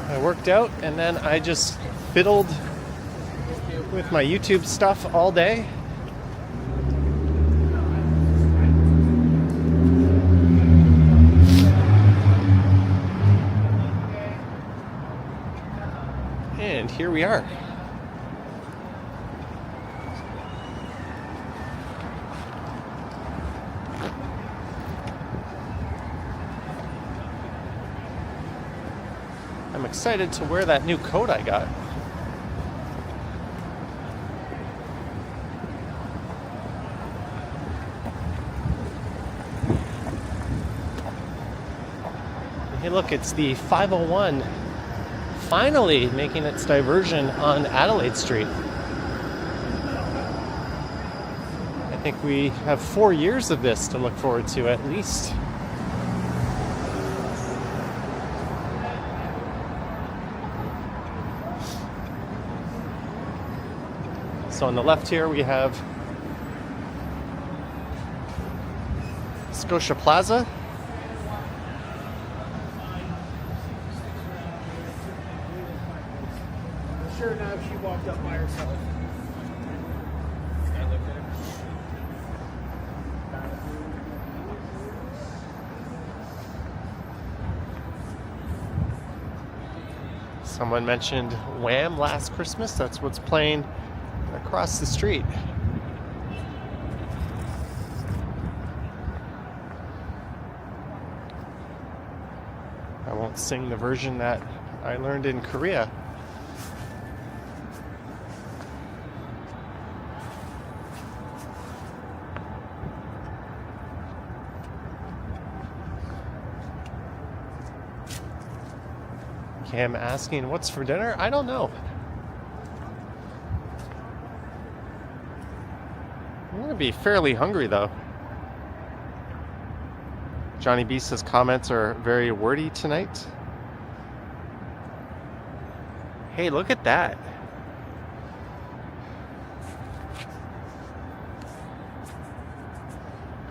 I worked out and then I just fiddled with my YouTube stuff all day. And here we are. I'm excited to wear that new coat I got. Hey, look, it's the 501 finally making its diversion on Adelaide Street. I think we have 4 years of this to look forward to at least. So on the left here we have Scotia Plaza. Sure enough, she walked up by herself. Someone mentioned Wham! Last Christmas. That's what's playing across the street. I won't sing the version that I learned in Korea. Cam asking what's for dinner? I don't know. I'm gonna be fairly hungry though. Johnny B says comments are very wordy tonight. Hey, look at that.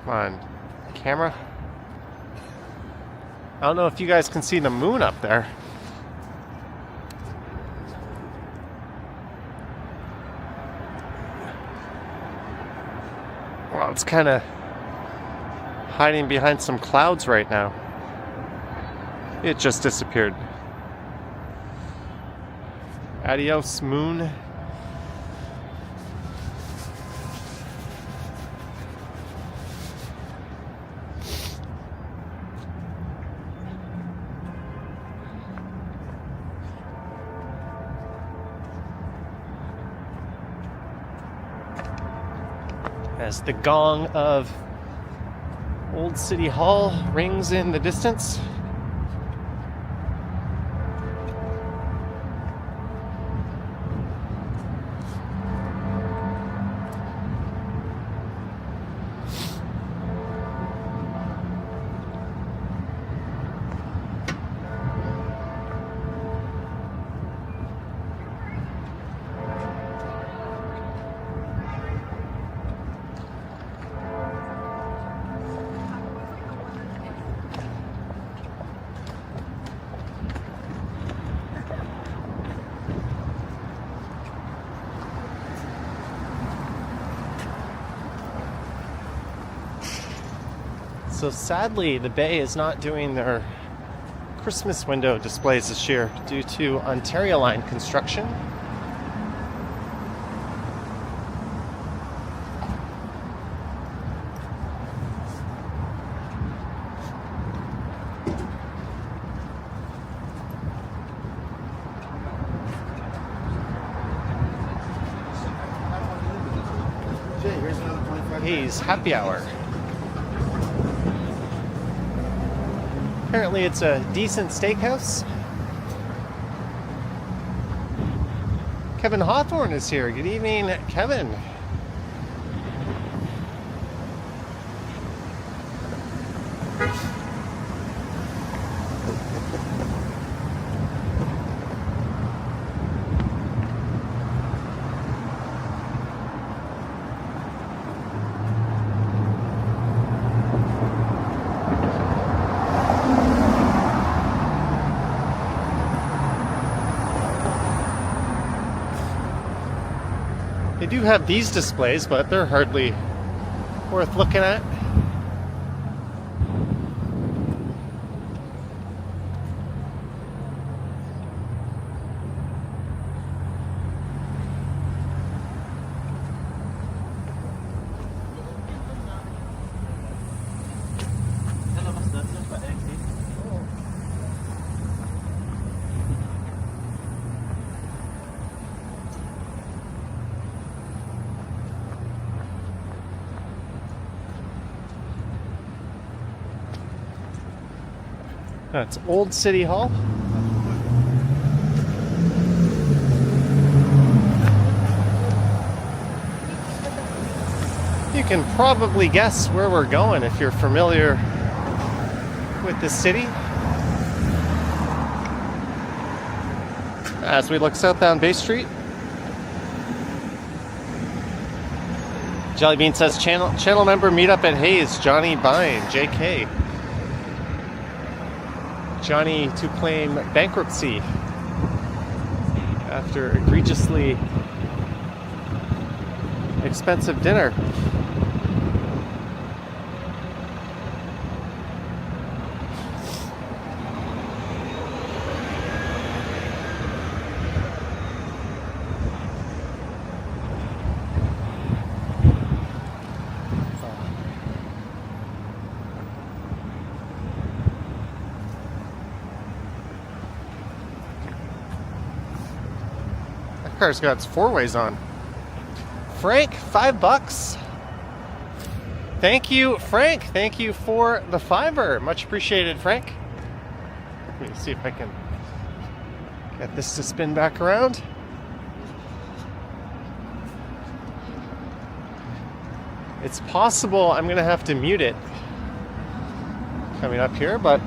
Come on, camera. I don't know if you guys can see the moon up there. Well, it's kind of hiding behind some clouds right now. It just disappeared. Adios, moon. As the gong of Old City Hall rings in the distance. So sadly, the Bay is not doing their Christmas window displays this year due to Ontario Line construction. Hayes Happy Hour. Apparently it's a decent steakhouse. Kevin Hawthorne is here. Good evening, Kevin. They do have these displays, but they're hardly worth looking at. That's Old City Hall. You can probably guess where we're going if you're familiar with the city. As we look southbound Bay Street. Jellybean says channel member meetup at Hayes, Johnny Bine, JK. Johnny to claim bankruptcy. after egregiously expensive dinner. That car's got its four ways on. Frank, $5. Thank you, Frank. Thank you for the $5. Much appreciated, Frank. Let me see if I can get this to spin back around. It's possible I'm going to have to mute it coming up here, but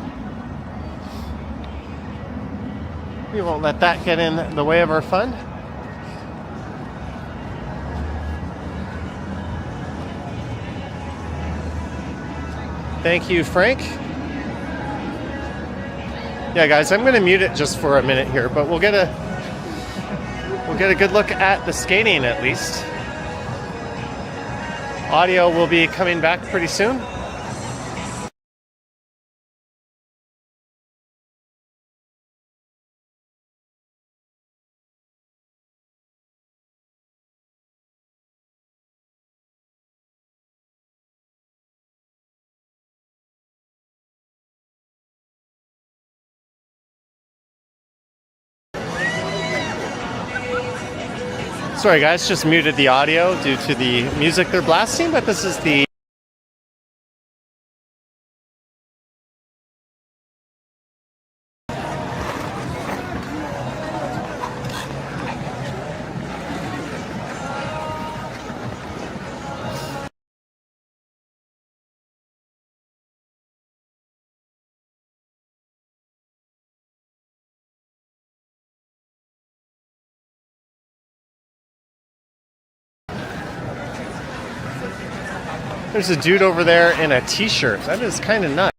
we won't let that get in the way of our fun. Thank you, Frank. Yeah, guys, I'm going to mute it just for a minute here, but we'll get a good look at the skating at least. Audio will be coming back pretty soon. Sorry guys, just muted the audio due to the music they're blasting, but this is the There's a dude over there in a t-shirt. That is kind of nuts.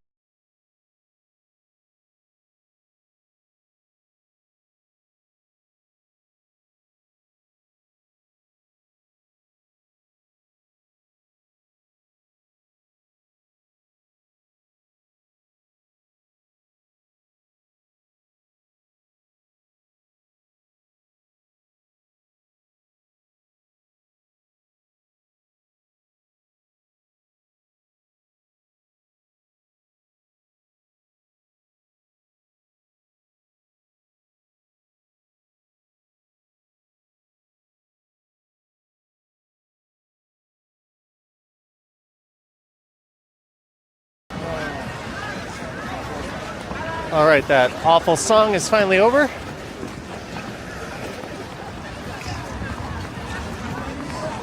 All right, that awful song is finally over.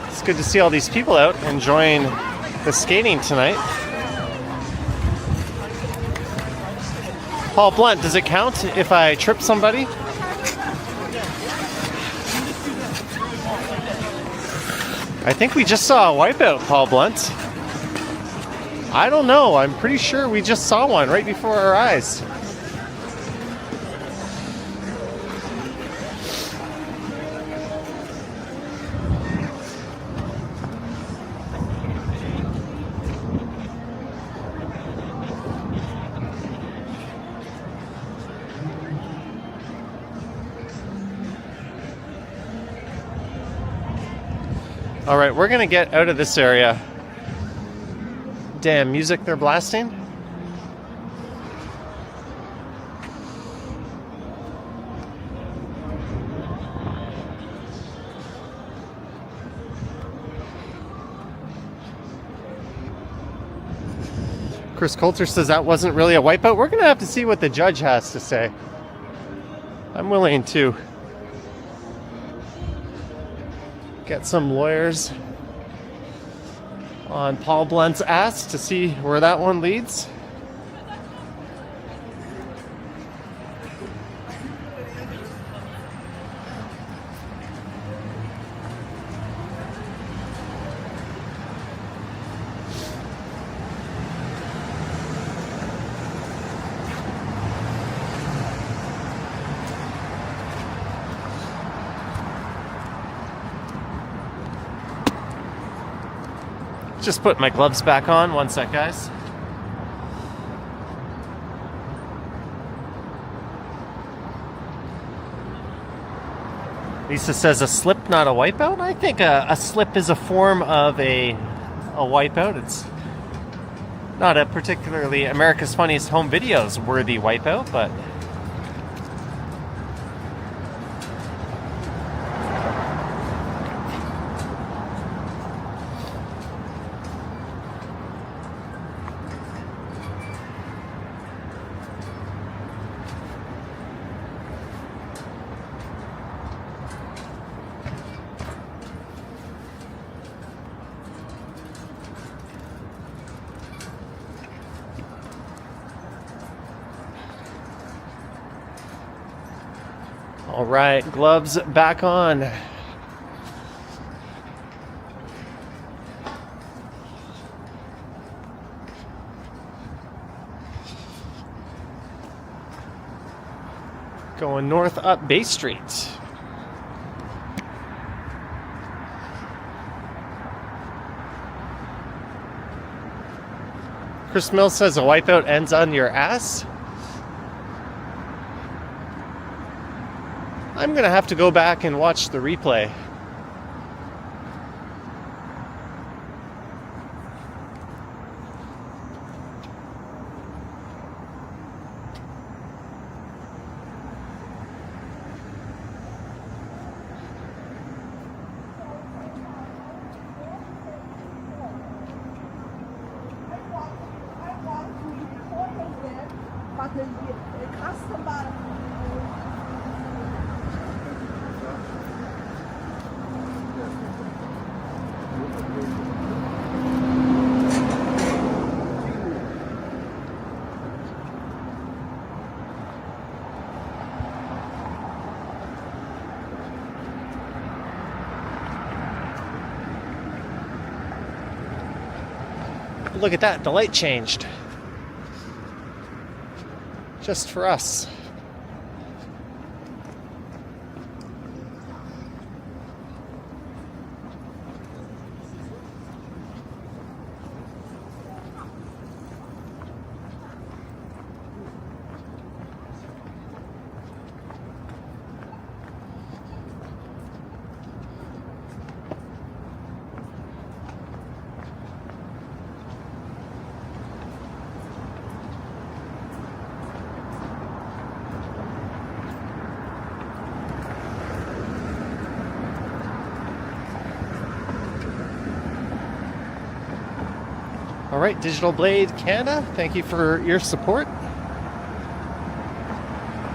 It's good to see all these people out enjoying the skating tonight. Paul Blunt, does it count if I trip somebody? I think we just saw a wipeout, Paul Blunt. I don't know. I'm pretty sure we just saw one right before our eyes. All right, we're gonna get out of this area. Damn music they're blasting. Chris Coulter says that wasn't really a wipeout. We're gonna have to see what the judge has to say. I'm willing to get some lawyers on Paul Blunt's ass to see where that one leads. Just put my gloves back on. One sec, guys. Lisa says a slip, not a wipeout. I think a slip is a form of a wipeout. It's not a particularly America's Funniest Home Videos worthy wipeout, but all right, gloves back on. Going north up Bay Street. Chris Mills says a wipeout ends on your ass. I'm gonna have to go back and watch the replay. Look at that, the light changed. Just for us. All right, Digital Blade Canada, thank you for your support.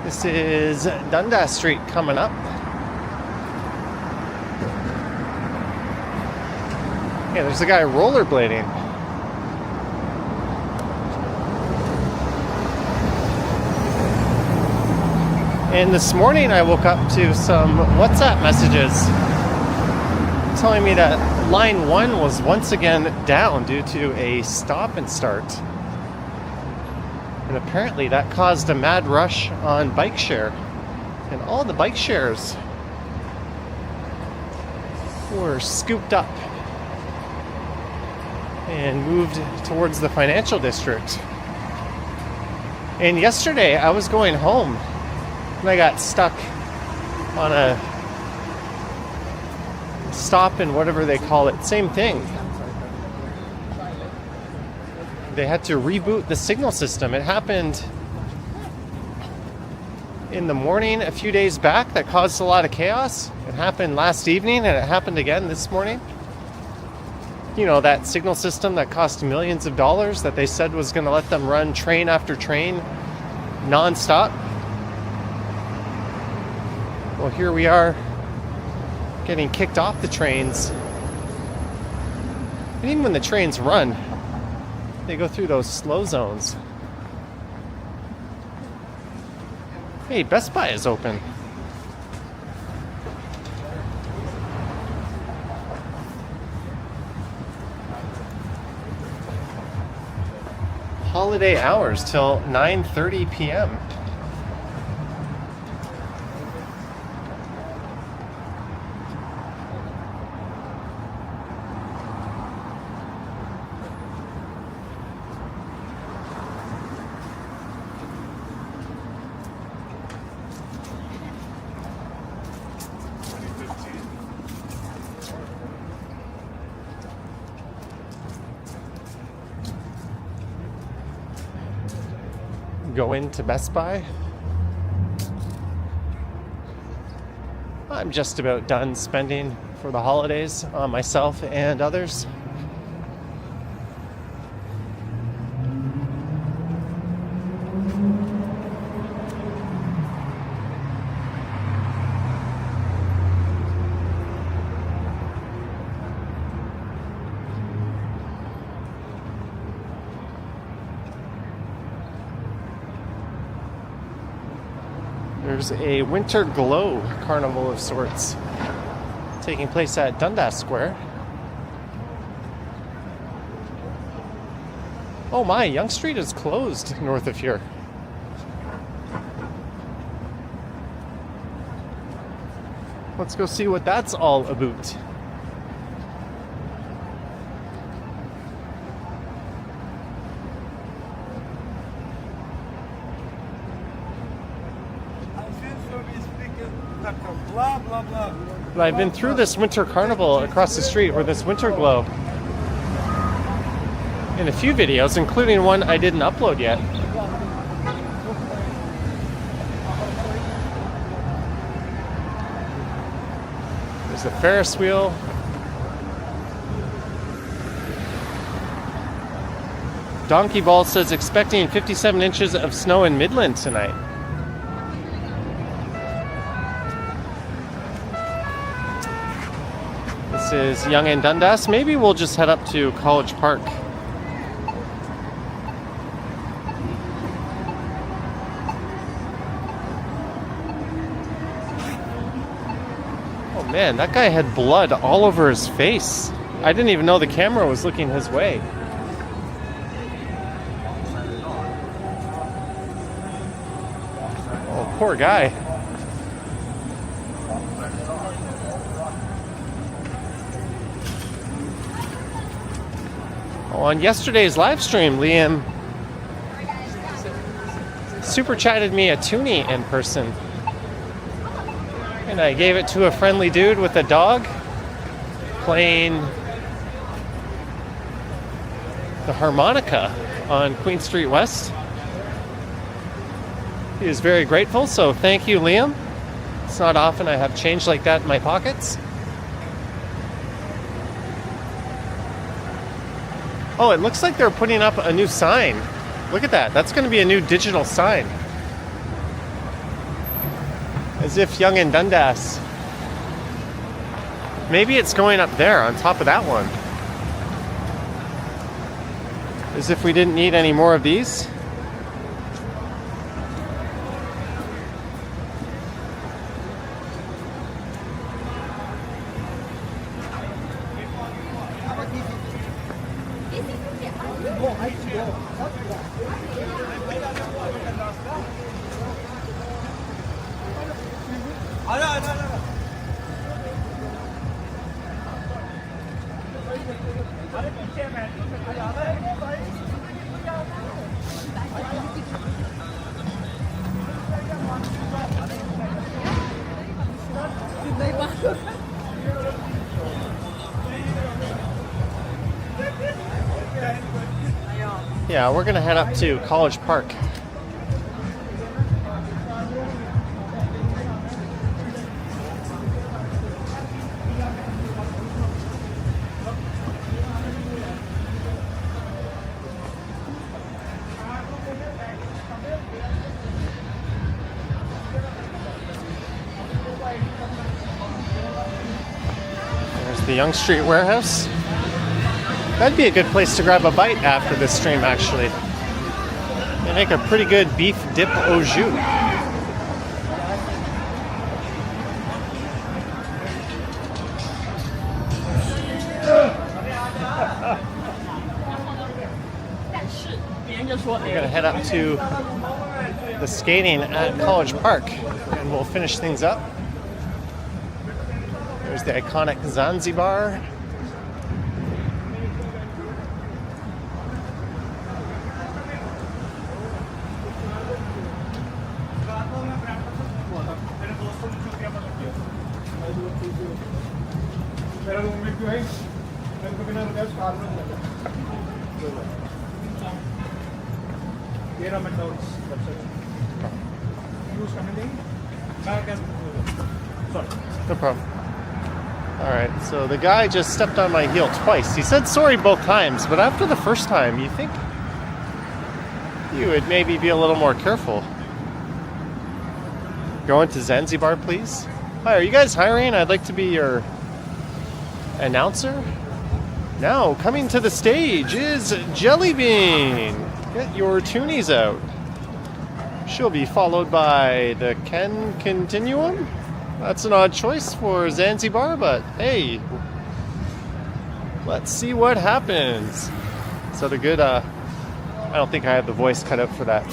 This is Dundas Street coming up. Yeah, there's a guy rollerblading. And this morning I woke up to some WhatsApp messages telling me that line 1 was once again down due to a stop and start. And apparently that caused a mad rush on bike share. And all the bike shares were scooped up and moved towards the financial district. And yesterday I was going home and I got stuck on a stop and whatever they call it, same thing. They had to reboot the signal system. It happened in the morning a few days back. That caused a lot of chaos. It happened last evening and it happened again this morning. You know, that signal system that cost millions of dollars that they said was going to let them run train after train non-stop. Well, here we are getting kicked off the trains. And even when the trains run, they go through those slow zones. Hey, Best Buy is open. Holiday hours till 9:30 p.m. go into Best Buy. I'm just about done spending for the holidays on myself and others. There's a winter glow carnival of sorts taking place at Dundas Square. Oh my, Yonge Street is closed north of here. Let's go see what that's all about. Blah, blah, blah. But I've been through this winter carnival across the street, or this winter glow, in a few videos, including one I didn't upload yet. There's the Ferris wheel. Donkey Ball says expecting 57 inches of snow in Midland tonight. This is Yonge and Dundas. Maybe we'll just head up to College Park. Oh man, that guy had blood all over his face. I didn't even know the camera was looking his way. Oh, poor guy. On yesterday's live stream, Liam super chatted me a toonie in person. And I gave it to a friendly dude with a dog playing the harmonica on Queen Street West. He was very grateful, so thank you, Liam. It's not often I have change like that in my pockets. Oh, it looks like they're putting up a new sign. Look at that. That's going to be a new digital sign. As if Yonge and Dundas. Maybe it's going up there on top of that one. As if we didn't need any more of these. Yeah, we're gonna head up to College Park. There's the Yonge Street Warehouse. That'd be a good place to grab a bite after this stream, actually. They make a pretty good beef dip au jus. We're gonna head up to the skating at College Park, and we'll finish things up. There's the iconic Zanzibar. Here are my dogs. That's it. Who's coming? Back and sorry. No problem. Alright, so the guy just stepped on my heel twice. He said sorry both times, but after the first time, you think you would maybe be a little more careful. Going to Zanzibar, please? Hi, are you guys hiring? I'd like to be your announcer. Now, coming to the stage is Jellybean. Get your toonies out. She'll be followed by the Ken Continuum. That's an odd choice for Zanzibar, but hey, let's see what happens. So the good, I don't think I have the voice cut out for that.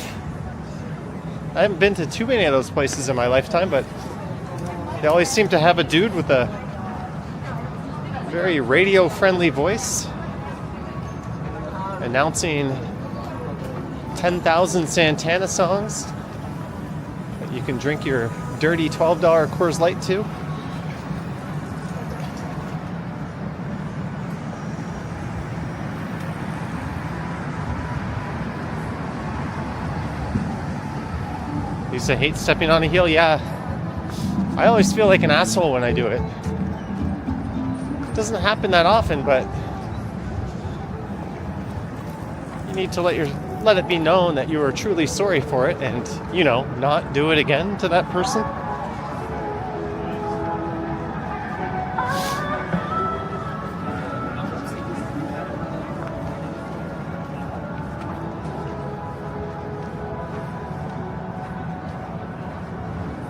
I haven't been to too many of those places in my lifetime, but they always seem to have a dude with a very radio-friendly voice announcing 10,000 Santana songs that you can drink your dirty $12 Coors Light to. I used to hate stepping on a heel. Yeah, I always feel like an asshole when I do it. It doesn't happen that often, but you need to let it be known that you are truly sorry for it and, you know, not do it again to that person.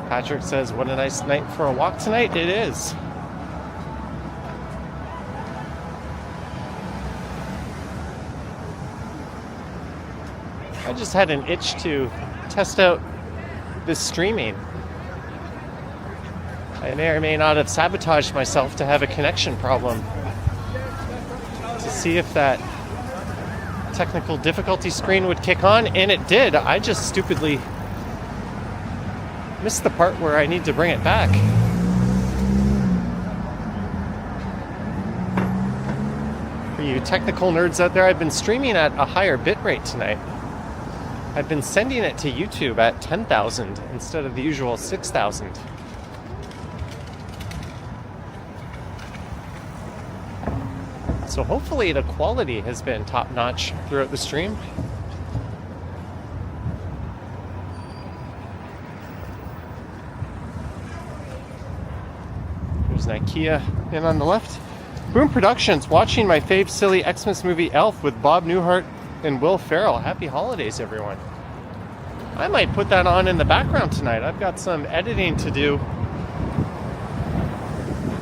Patrick says, what a nice night for a walk tonight. It is. I just had an itch to test out this streaming. I may or may not have sabotaged myself to have a connection problem. To see if that technical difficulty screen would kick on, and it did. I just stupidly missed the part where I need to bring it back. For you technical nerds out there, I've been streaming at a higher bitrate tonight. I've been sending it to YouTube at 10,000 instead of the usual 6,000. So hopefully the quality has been top-notch throughout the stream. There's an IKEA in on the left. Boom Productions, watching my fave silly Xmas movie Elf with Bob Newhart and Will Ferrell. Happy holidays, everyone. I might put that on in the background tonight. I've got some editing to do.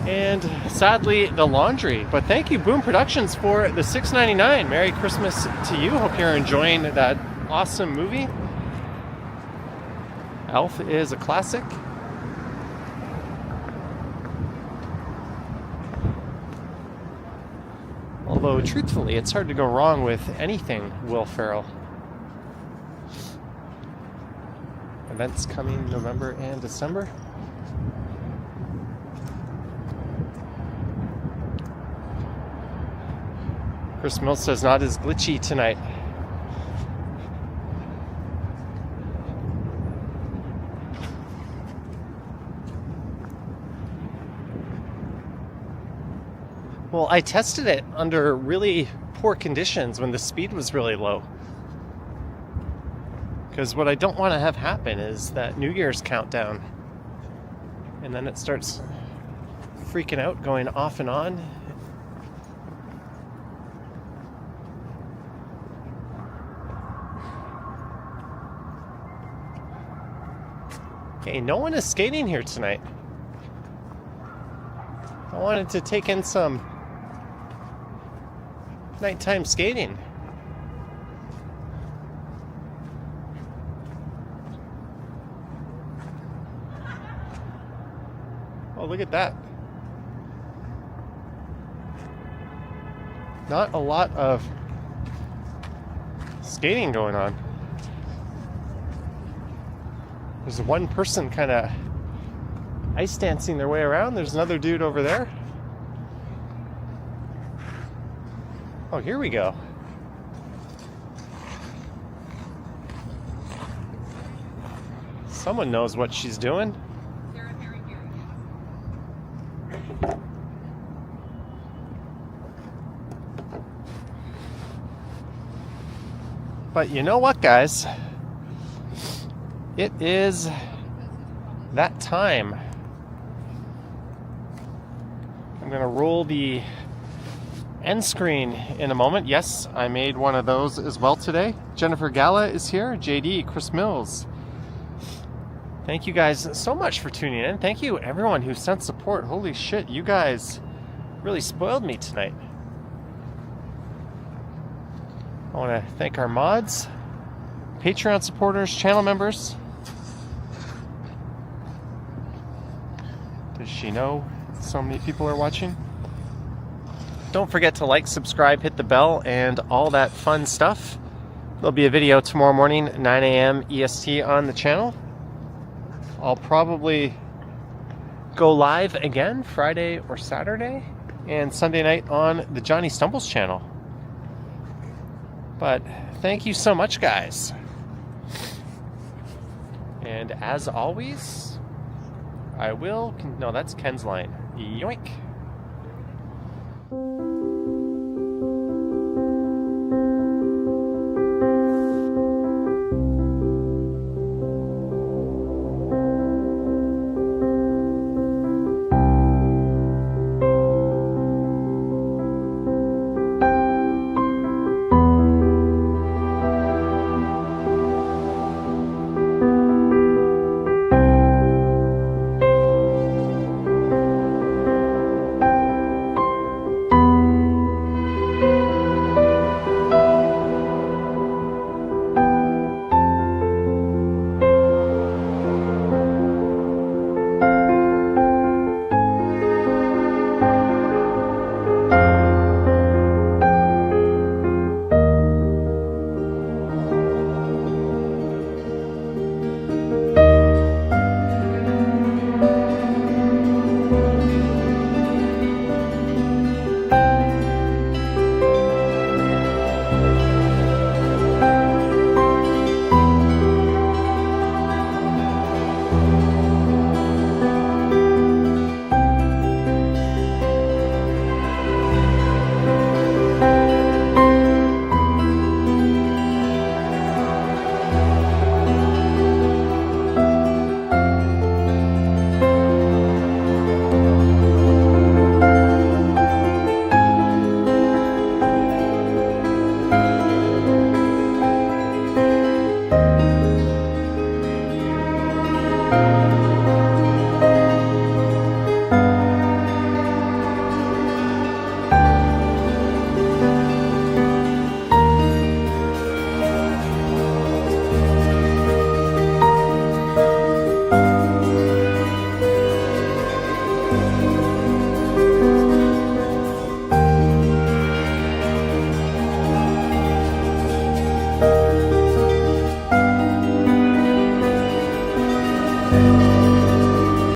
And sadly, the laundry. But thank you, Boom Productions, for the $6.99. Merry Christmas to you. Hope you're enjoying that awesome movie. Elf is a classic. Although, truthfully, it's hard to go wrong with anything Will Ferrell. Events coming November and December. Chris Mills says not as glitchy tonight. Well, I tested it under really poor conditions when the speed was really low. Because what I don't want to have happen is that New Year's countdown. And then it starts freaking out, going off and on. Okay, no one is skating here tonight. I wanted to take in some nighttime skating. Oh, look at that. Not a lot of skating going on. There's one person kind of ice dancing their way around. There's another dude over there. Oh, here we go. Someone knows what she's doing. But you know what, guys? It is that time. I'm going to roll the end screen in a moment. Yes, I made one of those as well today. Jennifer Gala is here. JD, Chris Mills. Thank you guys so much for tuning in. Thank you everyone who sent support. Holy shit, you guys really spoiled me tonight. I want to thank our mods, Patreon supporters, channel members. Does she know so many people are watching? Don't forget to like, subscribe, hit the bell, and all that fun stuff. There'll be a video tomorrow morning, 9 a.m. EST on the channel. I'll probably go live again Friday or Saturday, and Sunday night on the Johnny Stumbles channel. But thank you so much, guys. And as always, I will... No, that's Ken's line. Yoink.